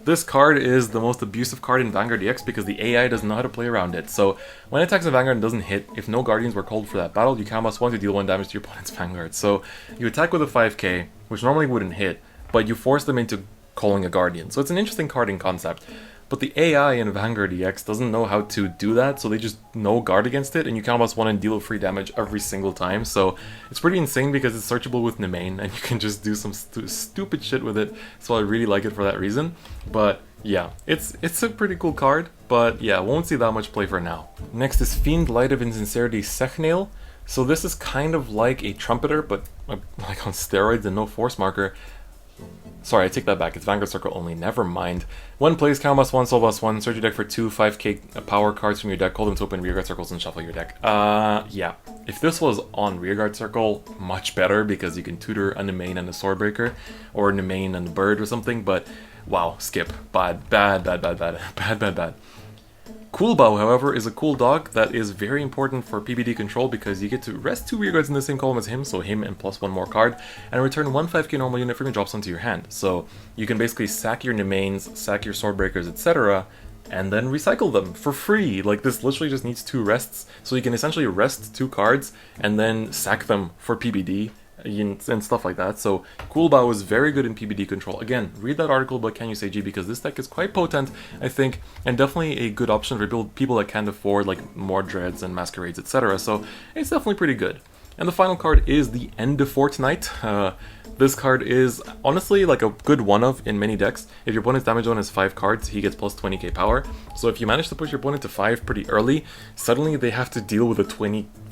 This card is the most abusive card in Vanguard EX because the AI doesn't know how to play around it. So when it attacks a Vanguard and doesn't hit, if no Guardians were called for that battle, you combos 1 to deal 1 damage to your opponent's Vanguard. So you attack with a 5k, which normally wouldn't hit, but you force them into calling a Guardian. So it's an interesting card in concept. But the AI in Vanguard EX doesn't know how to do that, so they just no guard against it, and you combos 1 and deal free damage every single time. So it's pretty insane because it's searchable with Nemain, and you can just do some stupid shit with it. So I really like it for that reason. But yeah, it's a pretty cool card, but yeah, won't see that much play for now. Next is Fiend Light of Insincerity Sechnail. So this is kind of like a Trumpeter, but like on steroids and no force marker. Sorry, I take that back. It's Vanguard Circle only. Never mind. When plays, combos 1, soul blast 1, search your deck for 2 5k power cards from your deck, call them to open rearguard circles, and shuffle your deck. Yeah. If this was on rearguard circle, much better because you can tutor a Nemain and a Swordbreaker, or Nemain and a Bird or something, but wow, skip. Bad. Cool Bow, however, is a cool dog that is very important for PBD control because you get to rest 2 rearguards in the same column as him, so him and plus 1 more card, and return 1 5k normal unit from your drops onto your hand. So you can basically sack your Nemains, sack your Swordbreakers, etc., and then recycle them for free. Like, this literally just needs 2 rests, so you can essentially rest 2 cards and then sack them for PBD and stuff like that. So Cool Bow is very good in PBD control. Again, read that article by CanYouSayG because this deck is quite potent, I think, and definitely a good option for people that can't afford like more Dreads and Masquerades, etc. So it's definitely pretty good. And the final card is the End of Fortnite. This card is honestly like a good one-of in many decks. If your opponent's damage zone has 5 cards, he gets plus 20k power. So if you manage to push your opponent to 5 pretty early, suddenly they have to deal with a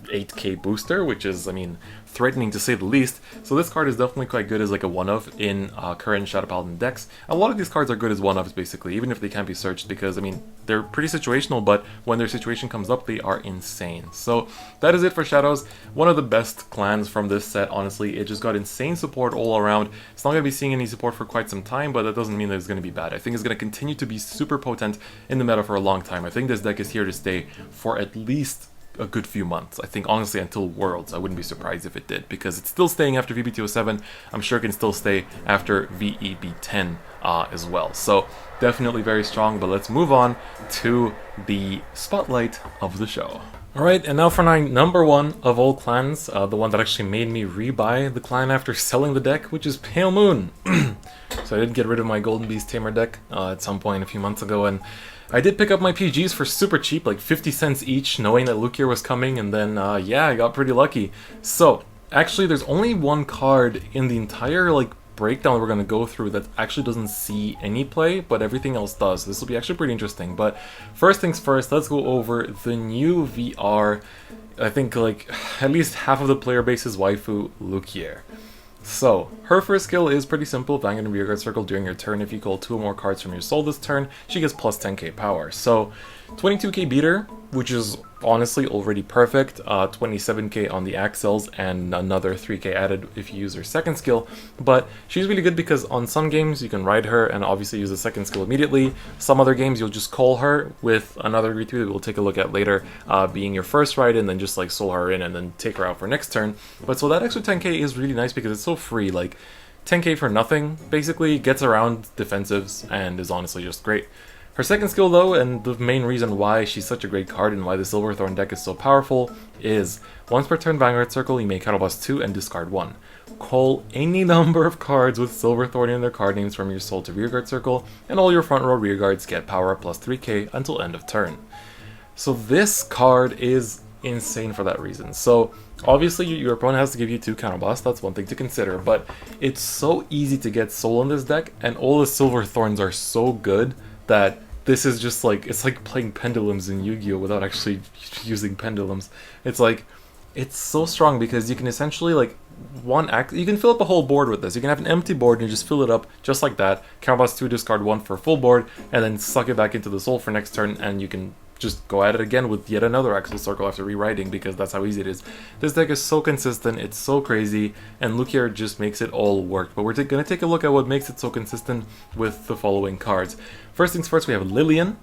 8k booster, which is, I mean, threatening to say the least. So this card is definitely quite good as like a one-of in current Shadow Paladin decks. A lot of these cards are good as one-ofs basically, even if they can't be searched, because I mean, they're pretty situational, but when their situation comes up, they are insane. So that is it for Shadows. One of the best clans from this set, honestly. It just got insane support all around. It's not going to be seeing any support for quite some time, but that doesn't mean that it's going to be bad. I think it's going to continue to be super potent in the meta for a long time. I think this deck is here to stay for at least a good few months. I think honestly until Worlds. I wouldn't be surprised if it did, because it's still staying after V-BT07. I'm sure it can still stay after VEB10 as well. So definitely very strong, but let's move on to the spotlight of the show. Alright, and now for my number one of all clans, the one that actually made me rebuy the clan after selling the deck, which is Pale Moon. So I did get rid of my Golden Beast Tamer deck at some point a few months ago, and I did pick up my PGs for super cheap, like 50 cents each, knowing that Lukier was coming, and then, yeah, I got pretty lucky. So, actually, there's only one card in the entire, like, breakdown we're going to go through that actually doesn't see any play, but everything else does. This will be actually pretty interesting. But first things first, let's go over the new VR. I think, like, at least half of the player base's waifu, Lukier. So, her first skill is pretty simple. Vanguard and Rearguard Circle during your turn. If you call 2 or more cards from your soul this turn, she gets plus 10k power. So, 22k beater, which is honestly already perfect. 27k on the Axels, and another 3k added if you use her second skill. But she's really good because on some games you can ride her and obviously use the second skill immediately. Some other games you'll just call her with another retweet that we'll take a look at later, being your first ride, and then just like soul her in and then take her out for next turn. But so that extra 10k is really nice because it's so free. Like 10k for nothing basically, gets around defensives and is honestly just great. Her second skill though, and the main reason why she's such a great card and why the Silverthorn deck is so powerful, is once per turn Vanguard Circle, you may counterblast 2 and discard 1. Call any number of cards with Silverthorn in their card names from your soul to Rearguard Circle, and all your front row rearguards get power plus 3k until end of turn. So this card is insane for that reason. So obviously your opponent has to give you 2 counterblast, that's one thing to consider, but it's so easy to get soul in this deck, and all the Silverthorns are so good that this is just like, it's like playing pendulums in Yu-Gi-Oh! Without actually using pendulums. It's like, it's so strong because you can essentially like, you can fill up a whole board with this. You can have an empty board and you just fill it up just like that, counterblast 2, discard 1 for a full board, and then suck it back into the soul for next turn, and you can just go at it again with yet another Axel Circle after rewriting, because that's how easy it is. This deck is so consistent, it's so crazy, and Lukier just makes it all work. But we're going to take a look at what makes it so consistent with the following cards. First things first, we have Lillian.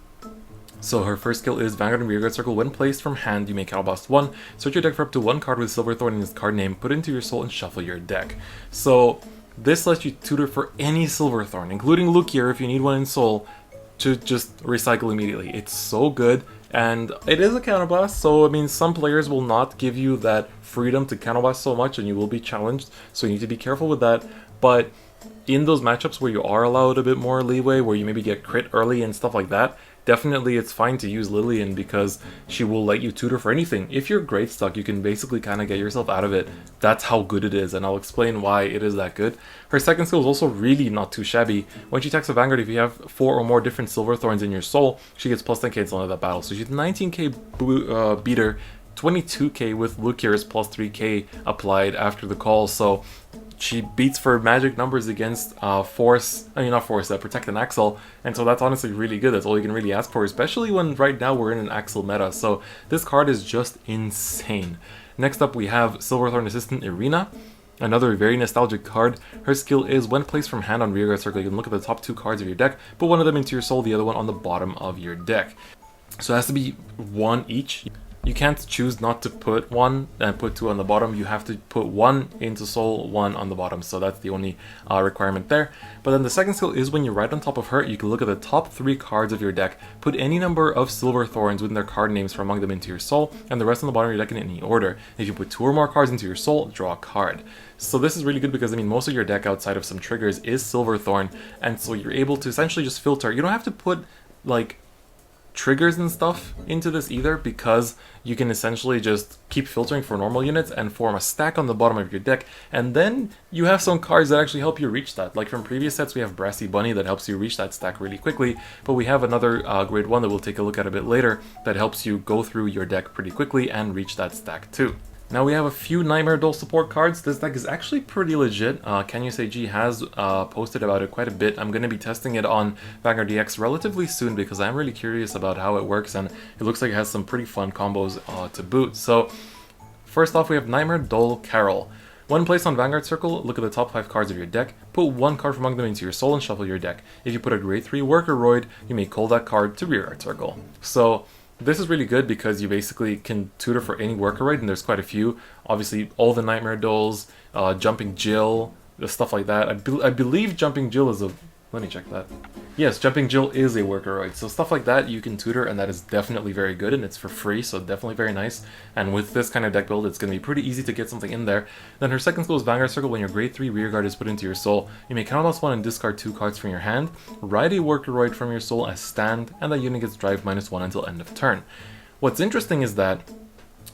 So her first skill is Vanguard and Rearguard Circle. When placed from hand, you may counterblast 1. Search your deck for up to 1 card with Silverthorn in its card name, put it into your soul, and shuffle your deck. So this lets you tutor for any Silverthorn, including Lukier if you need one in soul, to just recycle immediately. It's so good, and it is a counterblast, so I mean some players will not give you that freedom to counterblast so much and you will be challenged, so you need to be careful with that. But in those matchups where you are allowed a bit more leeway, where you maybe get crit early and stuff like that, definitely it's fine to use Lillian because she will let you tutor for anything. If you're great stuck, you can basically kind of get yourself out of it. That's how good it is, and I'll explain why it is that good. Her second skill is also really not too shabby. When she attacks a Vanguard, if you have 4 or more different Silverthorns in your soul, she gets plus 10k until end of that battle. So she's 19k beater, 22k with Lukier's plus 3k applied after the call, so she beats for magic numbers against Protect and Axel, and so that's honestly really good. That's all you can really ask for, especially when right now we're in an Axel meta, so this card is just insane. Next up we have Silverthorn Assistant Irina, another very nostalgic card. Her skill is when placed from hand on Rearguard Circle, you can look at the top 2 cards of your deck, put one of them into your soul, the other one on the bottom of your deck. So it has to be 1 each. You can't choose not to put 1 and put 2 on the bottom. You have to put 1 into soul, 1 on the bottom. So that's the only requirement there. But then the second skill is when you're right on top of her, you can look at the top 3 cards of your deck, put any number of Silverthorns within their card names from among them into your soul, and the rest on the bottom of your deck in any order. If you put 2 or more cards into your soul, draw a card. So this is really good because, I mean, most of your deck outside of some triggers is Silverthorn, and so you're able to essentially just filter. You don't have to put, like, triggers and stuff into this either, because you can essentially just keep filtering for normal units and form a stack on the bottom of your deck, and then you have some cards that actually help you reach that. Like from previous sets, we have Brassy Bunny that helps you reach that stack really quickly, but we have another grade 1 that we'll take a look at a bit later that helps you go through your deck pretty quickly and reach that stack too. Now we have a few Nightmare Doll support cards. This deck is actually pretty legit. CanYouSayG has posted about it quite a bit. I'm going to be testing it on Vanguard EX relatively soon because I'm really curious about how it works, and it looks like it has some pretty fun combos to boot. So first off, we have Nightmare Doll Carol. When placed on Vanguard Circle, look at the top 5 cards of your deck, put one card from among them into your soul and shuffle your deck. If you put a grade 3 Workeroid, you may call that card to Rearguard Circle. So this is really good because you basically can tutor for any Workeroid, and there's quite a few. Obviously, all the Nightmare Dolls, Jumping Jill, stuff like that. I believe Jumping Jill is a... Let me check that. Yes, Jumping Jill is a Workeroid. So stuff like that you can tutor, and that is definitely very good, and it's for free, so definitely very nice. And with this kind of deck build, it's going to be pretty easy to get something in there. Then her second skill is Vanguard Circle. When your grade 3 Rearguard is put into your soul, you may counterblast 1 and discard 2 cards from your hand, write a Workeroid from your soul as stand, and that unit gets drive -1 until end of turn. What's interesting is that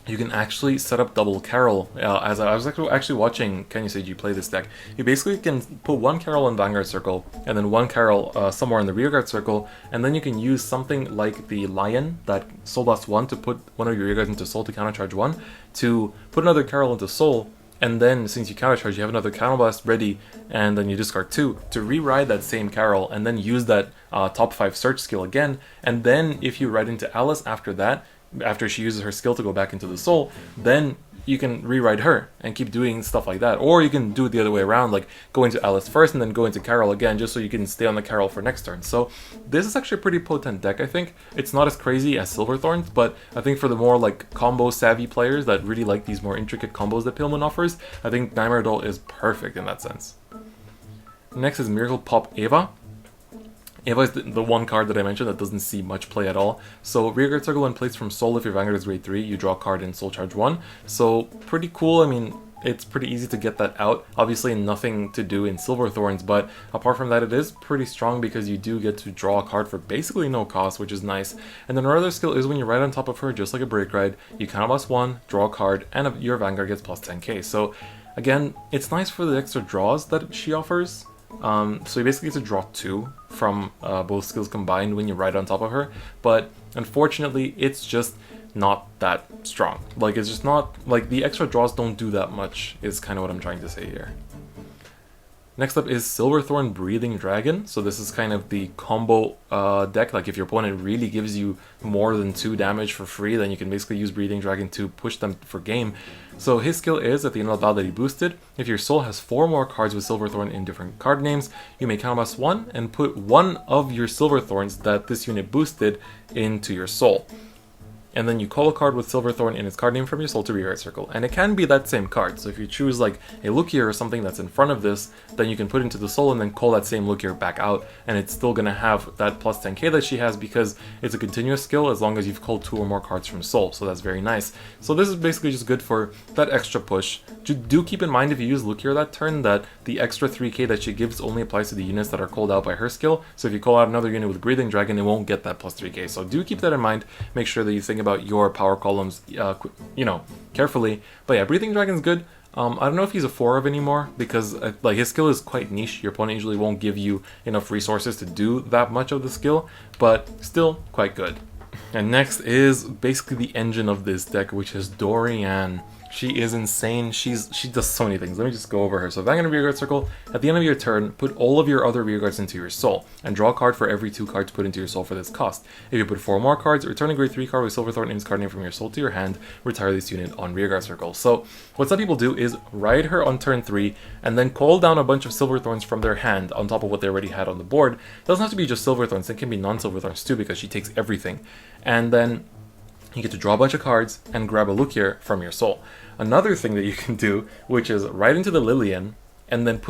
you can actually set up double Carol. As I was actually watching CanYouSayG play this deck, you basically can put one Carol in Vanguard Circle and then one Carol somewhere in the Rearguard Circle, and then you can use something like the Lion that Soul Blast 1 to put one of your Rearguards into Soul to countercharge 1, to put another Carol into Soul, and then since you countercharge, you have another Counterblast ready, and then you discard 2 to re-ride that same Carol, and then use that top 5 search skill again, and then if you ride into Alice after that, after she uses her skill to go back into the soul, then you can rewrite her and keep doing stuff like that. Or you can do it the other way around, like go into Alice first and then go into Carol again, just so you can stay on the Carol for next turn. So this is actually a pretty potent deck, I think. It's not as crazy as Silverthorns, but I think for the more like combo savvy players that really like these more intricate combos that Pale Moon offers, I think Nightmare Doll is perfect in that sense. Next is Miracle Pop Eva. Eva is the one card that I mentioned that doesn't see much play at all. So Rearguard Circle when placed from Soul, if your Vanguard is grade 3, you draw a card in Soul Charge 1. So pretty cool. I mean, it's pretty easy to get that out. Obviously nothing to do in Silverthorns, but apart from that, it is pretty strong because you do get to draw a card for basically no cost, which is nice. And then her other skill is when you're right on top of her, just like a Break Ride, you counterblast 1, draw a card, and your Vanguard gets plus 10k. So again, it's nice for the extra draws that she offers. So you basically get to draw 2 from both skills combined when you ride on top of her, but unfortunately it's just not that strong. Like, it's just not, like, the extra draws don't do that much, is kind of what I'm trying to say here. Next up is Silverthorn Breathing Dragon. So this is kind of the combo deck. Like if your opponent really gives you more than 2 damage for free, then you can basically use Breathing Dragon to push them for game. So his skill is, at the end of the battle that he boosted, if your soul has 4 more cards with Silverthorn in different card names, you may counterblast 1 and put one of your Silverthorns that this unit boosted into your soul. And then you call a card with Silverthorn in its card name from your soul to Rearguard Circle. And it can be that same card. So if you choose like a Lukier or something that's in front of this, then you can put into the soul and then call that same Lukier back out. And it's still going to have that plus 10k that she has because it's a continuous skill as long as you've called 2 or more cards from soul. So that's very nice. So this is basically just good for that extra push. Do keep in mind if you use Lukier that turn that the extra 3k that she gives only applies to the units that are called out by her skill. So if you call out another unit with Breathing Dragon, it won't get that plus 3k. So do keep that in mind. Make sure that you think about your power columns, you know, carefully. But yeah, Breathing Dragon's good. I don't know if he's a 4 anymore because like his skill is quite niche. Your opponent usually won't give you enough resources to do that much of the skill, but still quite good. And next is basically the engine of this deck, which is Dorian. She is insane. She does so many things. Let me just go over her. So Vanguard Rearguard Circle, at the end of your turn, put all of your other Rearguards into your soul, and draw a card for every 2 cards put into your soul for this cost. If you put 4 more cards, return a grade 3 card with Silverthorn in its card name from your soul to your hand, retire this unit on Rearguard Circle. So what some people do is ride her on turn 3, and then call down a bunch of Silverthorns from their hand on top of what they already had on the board. It doesn't have to be just Silverthorns, it can be non-Silverthorns too, because she takes everything. And then you get to draw a bunch of cards and grab a Lukier from your soul. Another thing that you can do, which is ride into the Lillian, and then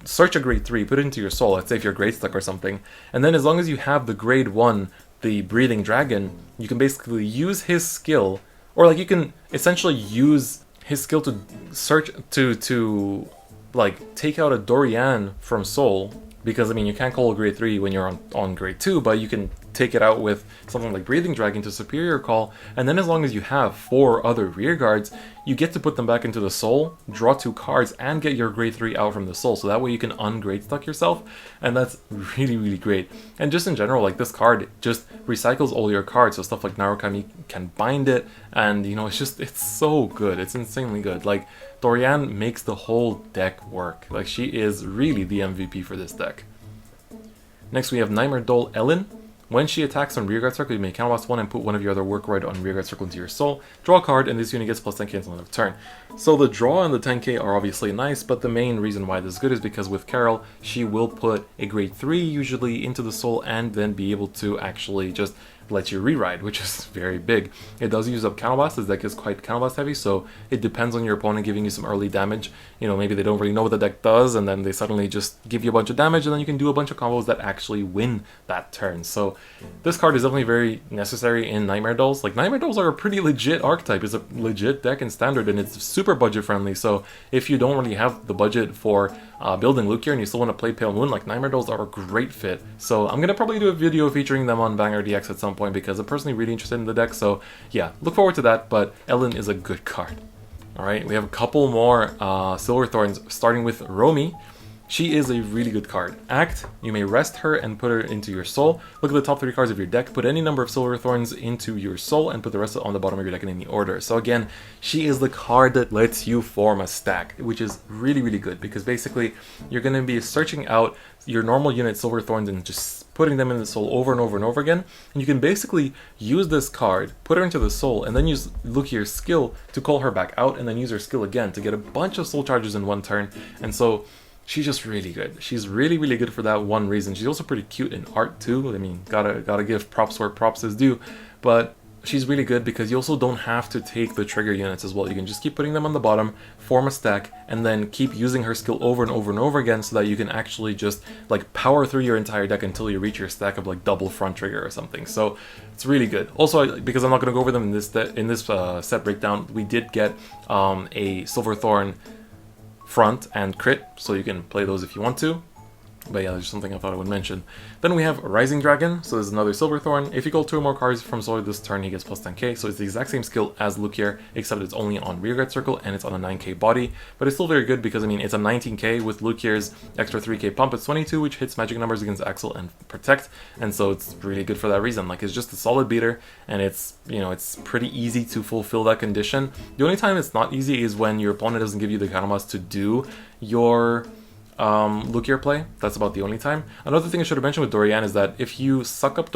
search a grade 3, put it into your soul, let's say if you're grade stuck or something, and then as long as you have the grade 1, the Breathing Dragon, you can basically use his skill, or like you can essentially use his skill to search, to like take out a Dorian from soul, because I mean you can't call a grade 3 when you're on grade 2, but you can take it out with something like Breathing Dragon to Superior Call, and then as long as you have 4 other rear guards, you get to put them back into the soul, draw 2 cards, and get your grade 3 out from the soul, so that way you can ungrade stuck yourself, and that's really, really great. And just in general, like, this card just recycles all your cards, so stuff like Narukami can bind it, and you know, it's so good, it's insanely good. Like, Dorian makes the whole deck work. Like, she is really the MVP for this deck. Next we have Nightmare Doll Ellen. When she attacks on rearguard circle, you may counterblast 1 and put one of your other Workroid on rearguard circle into your soul. Draw a card, and this unit gets plus 10k until end of turn. So the draw and the 10k are obviously nice, but the main reason why this is good is because with Carol, she will put a grade 3 usually into the soul and then be able to actually just let you reride, which is very big. It does use up counterblast. This deck is quite counterblast heavy, so it depends on your opponent giving you some early damage. You know, maybe they don't really know what the deck does, and then they suddenly just give you a bunch of damage, and then you can do a bunch of combos that actually win that turn. So this card is definitely very necessary in Nightmare Dolls. Like, Nightmare Dolls are a pretty legit archetype. It's a legit deck in Standard, and it's super budget friendly, so if you don't really have the budget for building Lukia and you still want to play Pale Moon, like, Nightmare Dolls are a great fit. So I'm going to probably do a video featuring them on Vanguard EX at some point because I'm personally really interested in the deck, so yeah, look forward to that, but Ellen is a good card. Alright, we have a couple more Silver Thorns, starting with Romy. She is a really good card. Act, you may rest her and put her into your soul. Look at the top 3 cards of your deck, put any number of Silver Thorns into your soul, and put the rest on the bottom of your deck in any order. So again, she is the card that lets you form a stack, which is really, really good, because basically you're going to be searching out your normal unit Silver Thorns and just putting them in the soul over and over and over again, and you can basically use this card, put her into the soul, and then use Lukia's skill to call her back out, and then use her skill again to get a bunch of soul charges in one turn. And so she's just really good. She's really, really good for that one reason. She's also pretty cute in art too. I mean, gotta give props where props is due, but she's really good because you also don't have to take the trigger units as well. You can just keep putting them on the bottom, form a stack, and then keep using her skill over and over and over again so that you can actually just like power through your entire deck until you reach your stack of like double front trigger or something. So it's really good. Also, because I'm not going to go over them in this set breakdown, we did get a Silver Thorn front and crit, so you can play those if you want to. But yeah, there's something I thought I would mention. Then we have Rising Dragon, so there's another Silver Thorn. If you call 2 or more cards from Soul this turn, he gets plus 10k, so it's the exact same skill as Lukier, except it's only on rearguard circle and it's on a 9k body. But it's still very good because, I mean, it's a 19k with Lukier's extra 3k pump. It's 22, which hits magic numbers against Axel and Protect, and so it's really good for that reason. Like, it's just a solid beater, and it's, you know, it's pretty easy to fulfill that condition. The only time it's not easy is when your opponent doesn't give you the counterblast to do your Lukier play. That's about the only time. Another thing I should have mentioned with Dorian is that if you suck up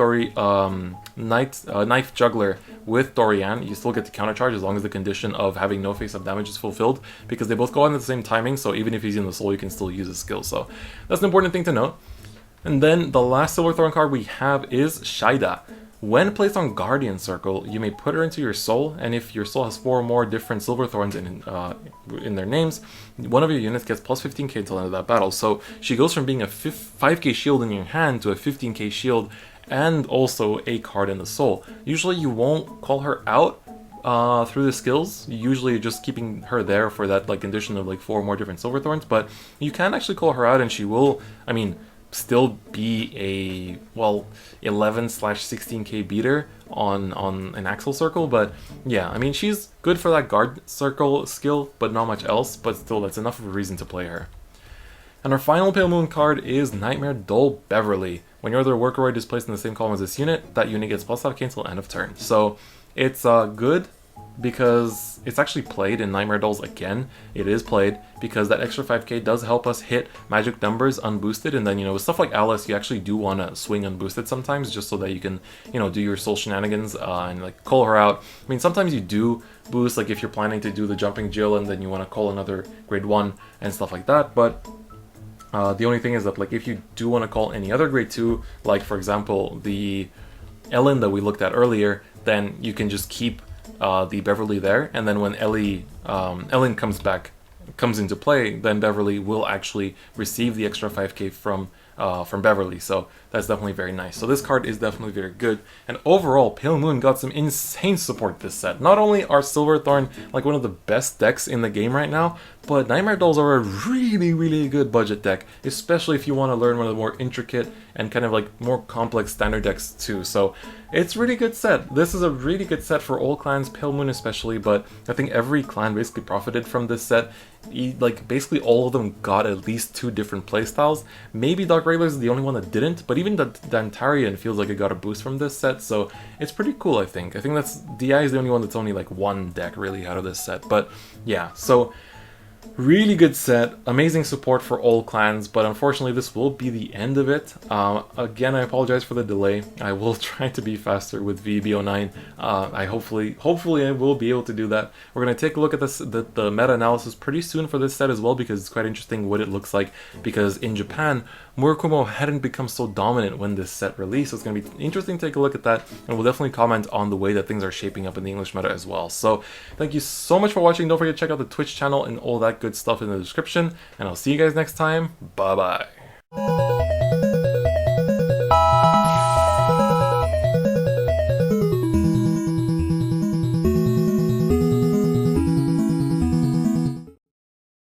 Knife Juggler with Dorian, you still get the counter charge as long as the condition of having no face-up damage is fulfilled, because they both go on at the same timing, so even if he's in the soul, you can still use his skill. So that's an important thing to note. And then the last Silver Thorn card we have is Shaida. When placed on Guardian Circle, you may put her into your soul, and if your soul has 4 or more different Silver Thorns in their names, one of your units gets plus 15k until the end of that battle. So she goes from being a 5k shield in your hand to a 15k shield, and also a card in the soul. Usually you won't call her out through the skills. Usually you're just keeping her there for that like condition of like 4 or more different Silver Thorns, but you can actually call her out, and she will, I mean, still be a, well, 11/16k beater on an Axel Circle. But yeah, I mean, she's good for that guard circle skill, but not much else. But still, that's enough of a reason to play her. And our final Pale Moon card is Nightmare Doll Beverly. When your other Workroid is placed in the same column as this unit, that unit gets plus 5k until end of turn. So it's good because it's actually played in Nightmare Dolls again. It is played because that extra 5k does help us hit magic numbers unboosted, and then, you know, with stuff like Alice, you actually do want to swing unboosted sometimes, just so that you can, you know, do your soul shenanigans and like call her out. I mean, sometimes you do boost, like if you're planning to do the jumping Jill and then you want to call another grade 1 and stuff like that, but the only thing is that, like, if you do want to call any other grade 2, like for example the Ellen that we looked at earlier, then you can just keep the Beverly there, and then when Ellen comes into play, then Beverly will actually receive the extra 5k from from Beverly, so that's definitely very nice. So this card is definitely very good, and overall, Pale Moon got some insane support this set. Not only are Silverthorn like one of the best decks in the game right now, but Nightmare Dolls are a really good budget deck, especially if you want to learn one of the more intricate and kind of like more complex standard decks too. So it's a really good set. This is a really good set for all clans, Pale Moon especially, but I think every clan basically profited from this set. Like basically all of them got at least 2 different playstyles. Maybe Dark Regulars is the only one that didn't, but even the Dantarian feels like it got a boost from this set, so it's pretty cool, I think. I think that's DI is the only one that's only like 1 deck really out of this set, but yeah, so really good set, amazing support for all clans, but unfortunately this will be the end of it. Again, I apologize for the delay. I will try to be faster with VB09. I hopefully I will be able to do that. We're going to take a look at this, the meta-analysis pretty soon for this set as well, because it's quite interesting what it looks like, because in Japan, Murakumo hadn't become so dominant when this set released, so it's going to be interesting to take a look at that, and we'll definitely comment on the way that things are shaping up in the English meta as well. So thank you so much for watching. Don't forget to check out the Twitch channel and all that good stuff in the description, and I'll see you guys next time. Bye bye.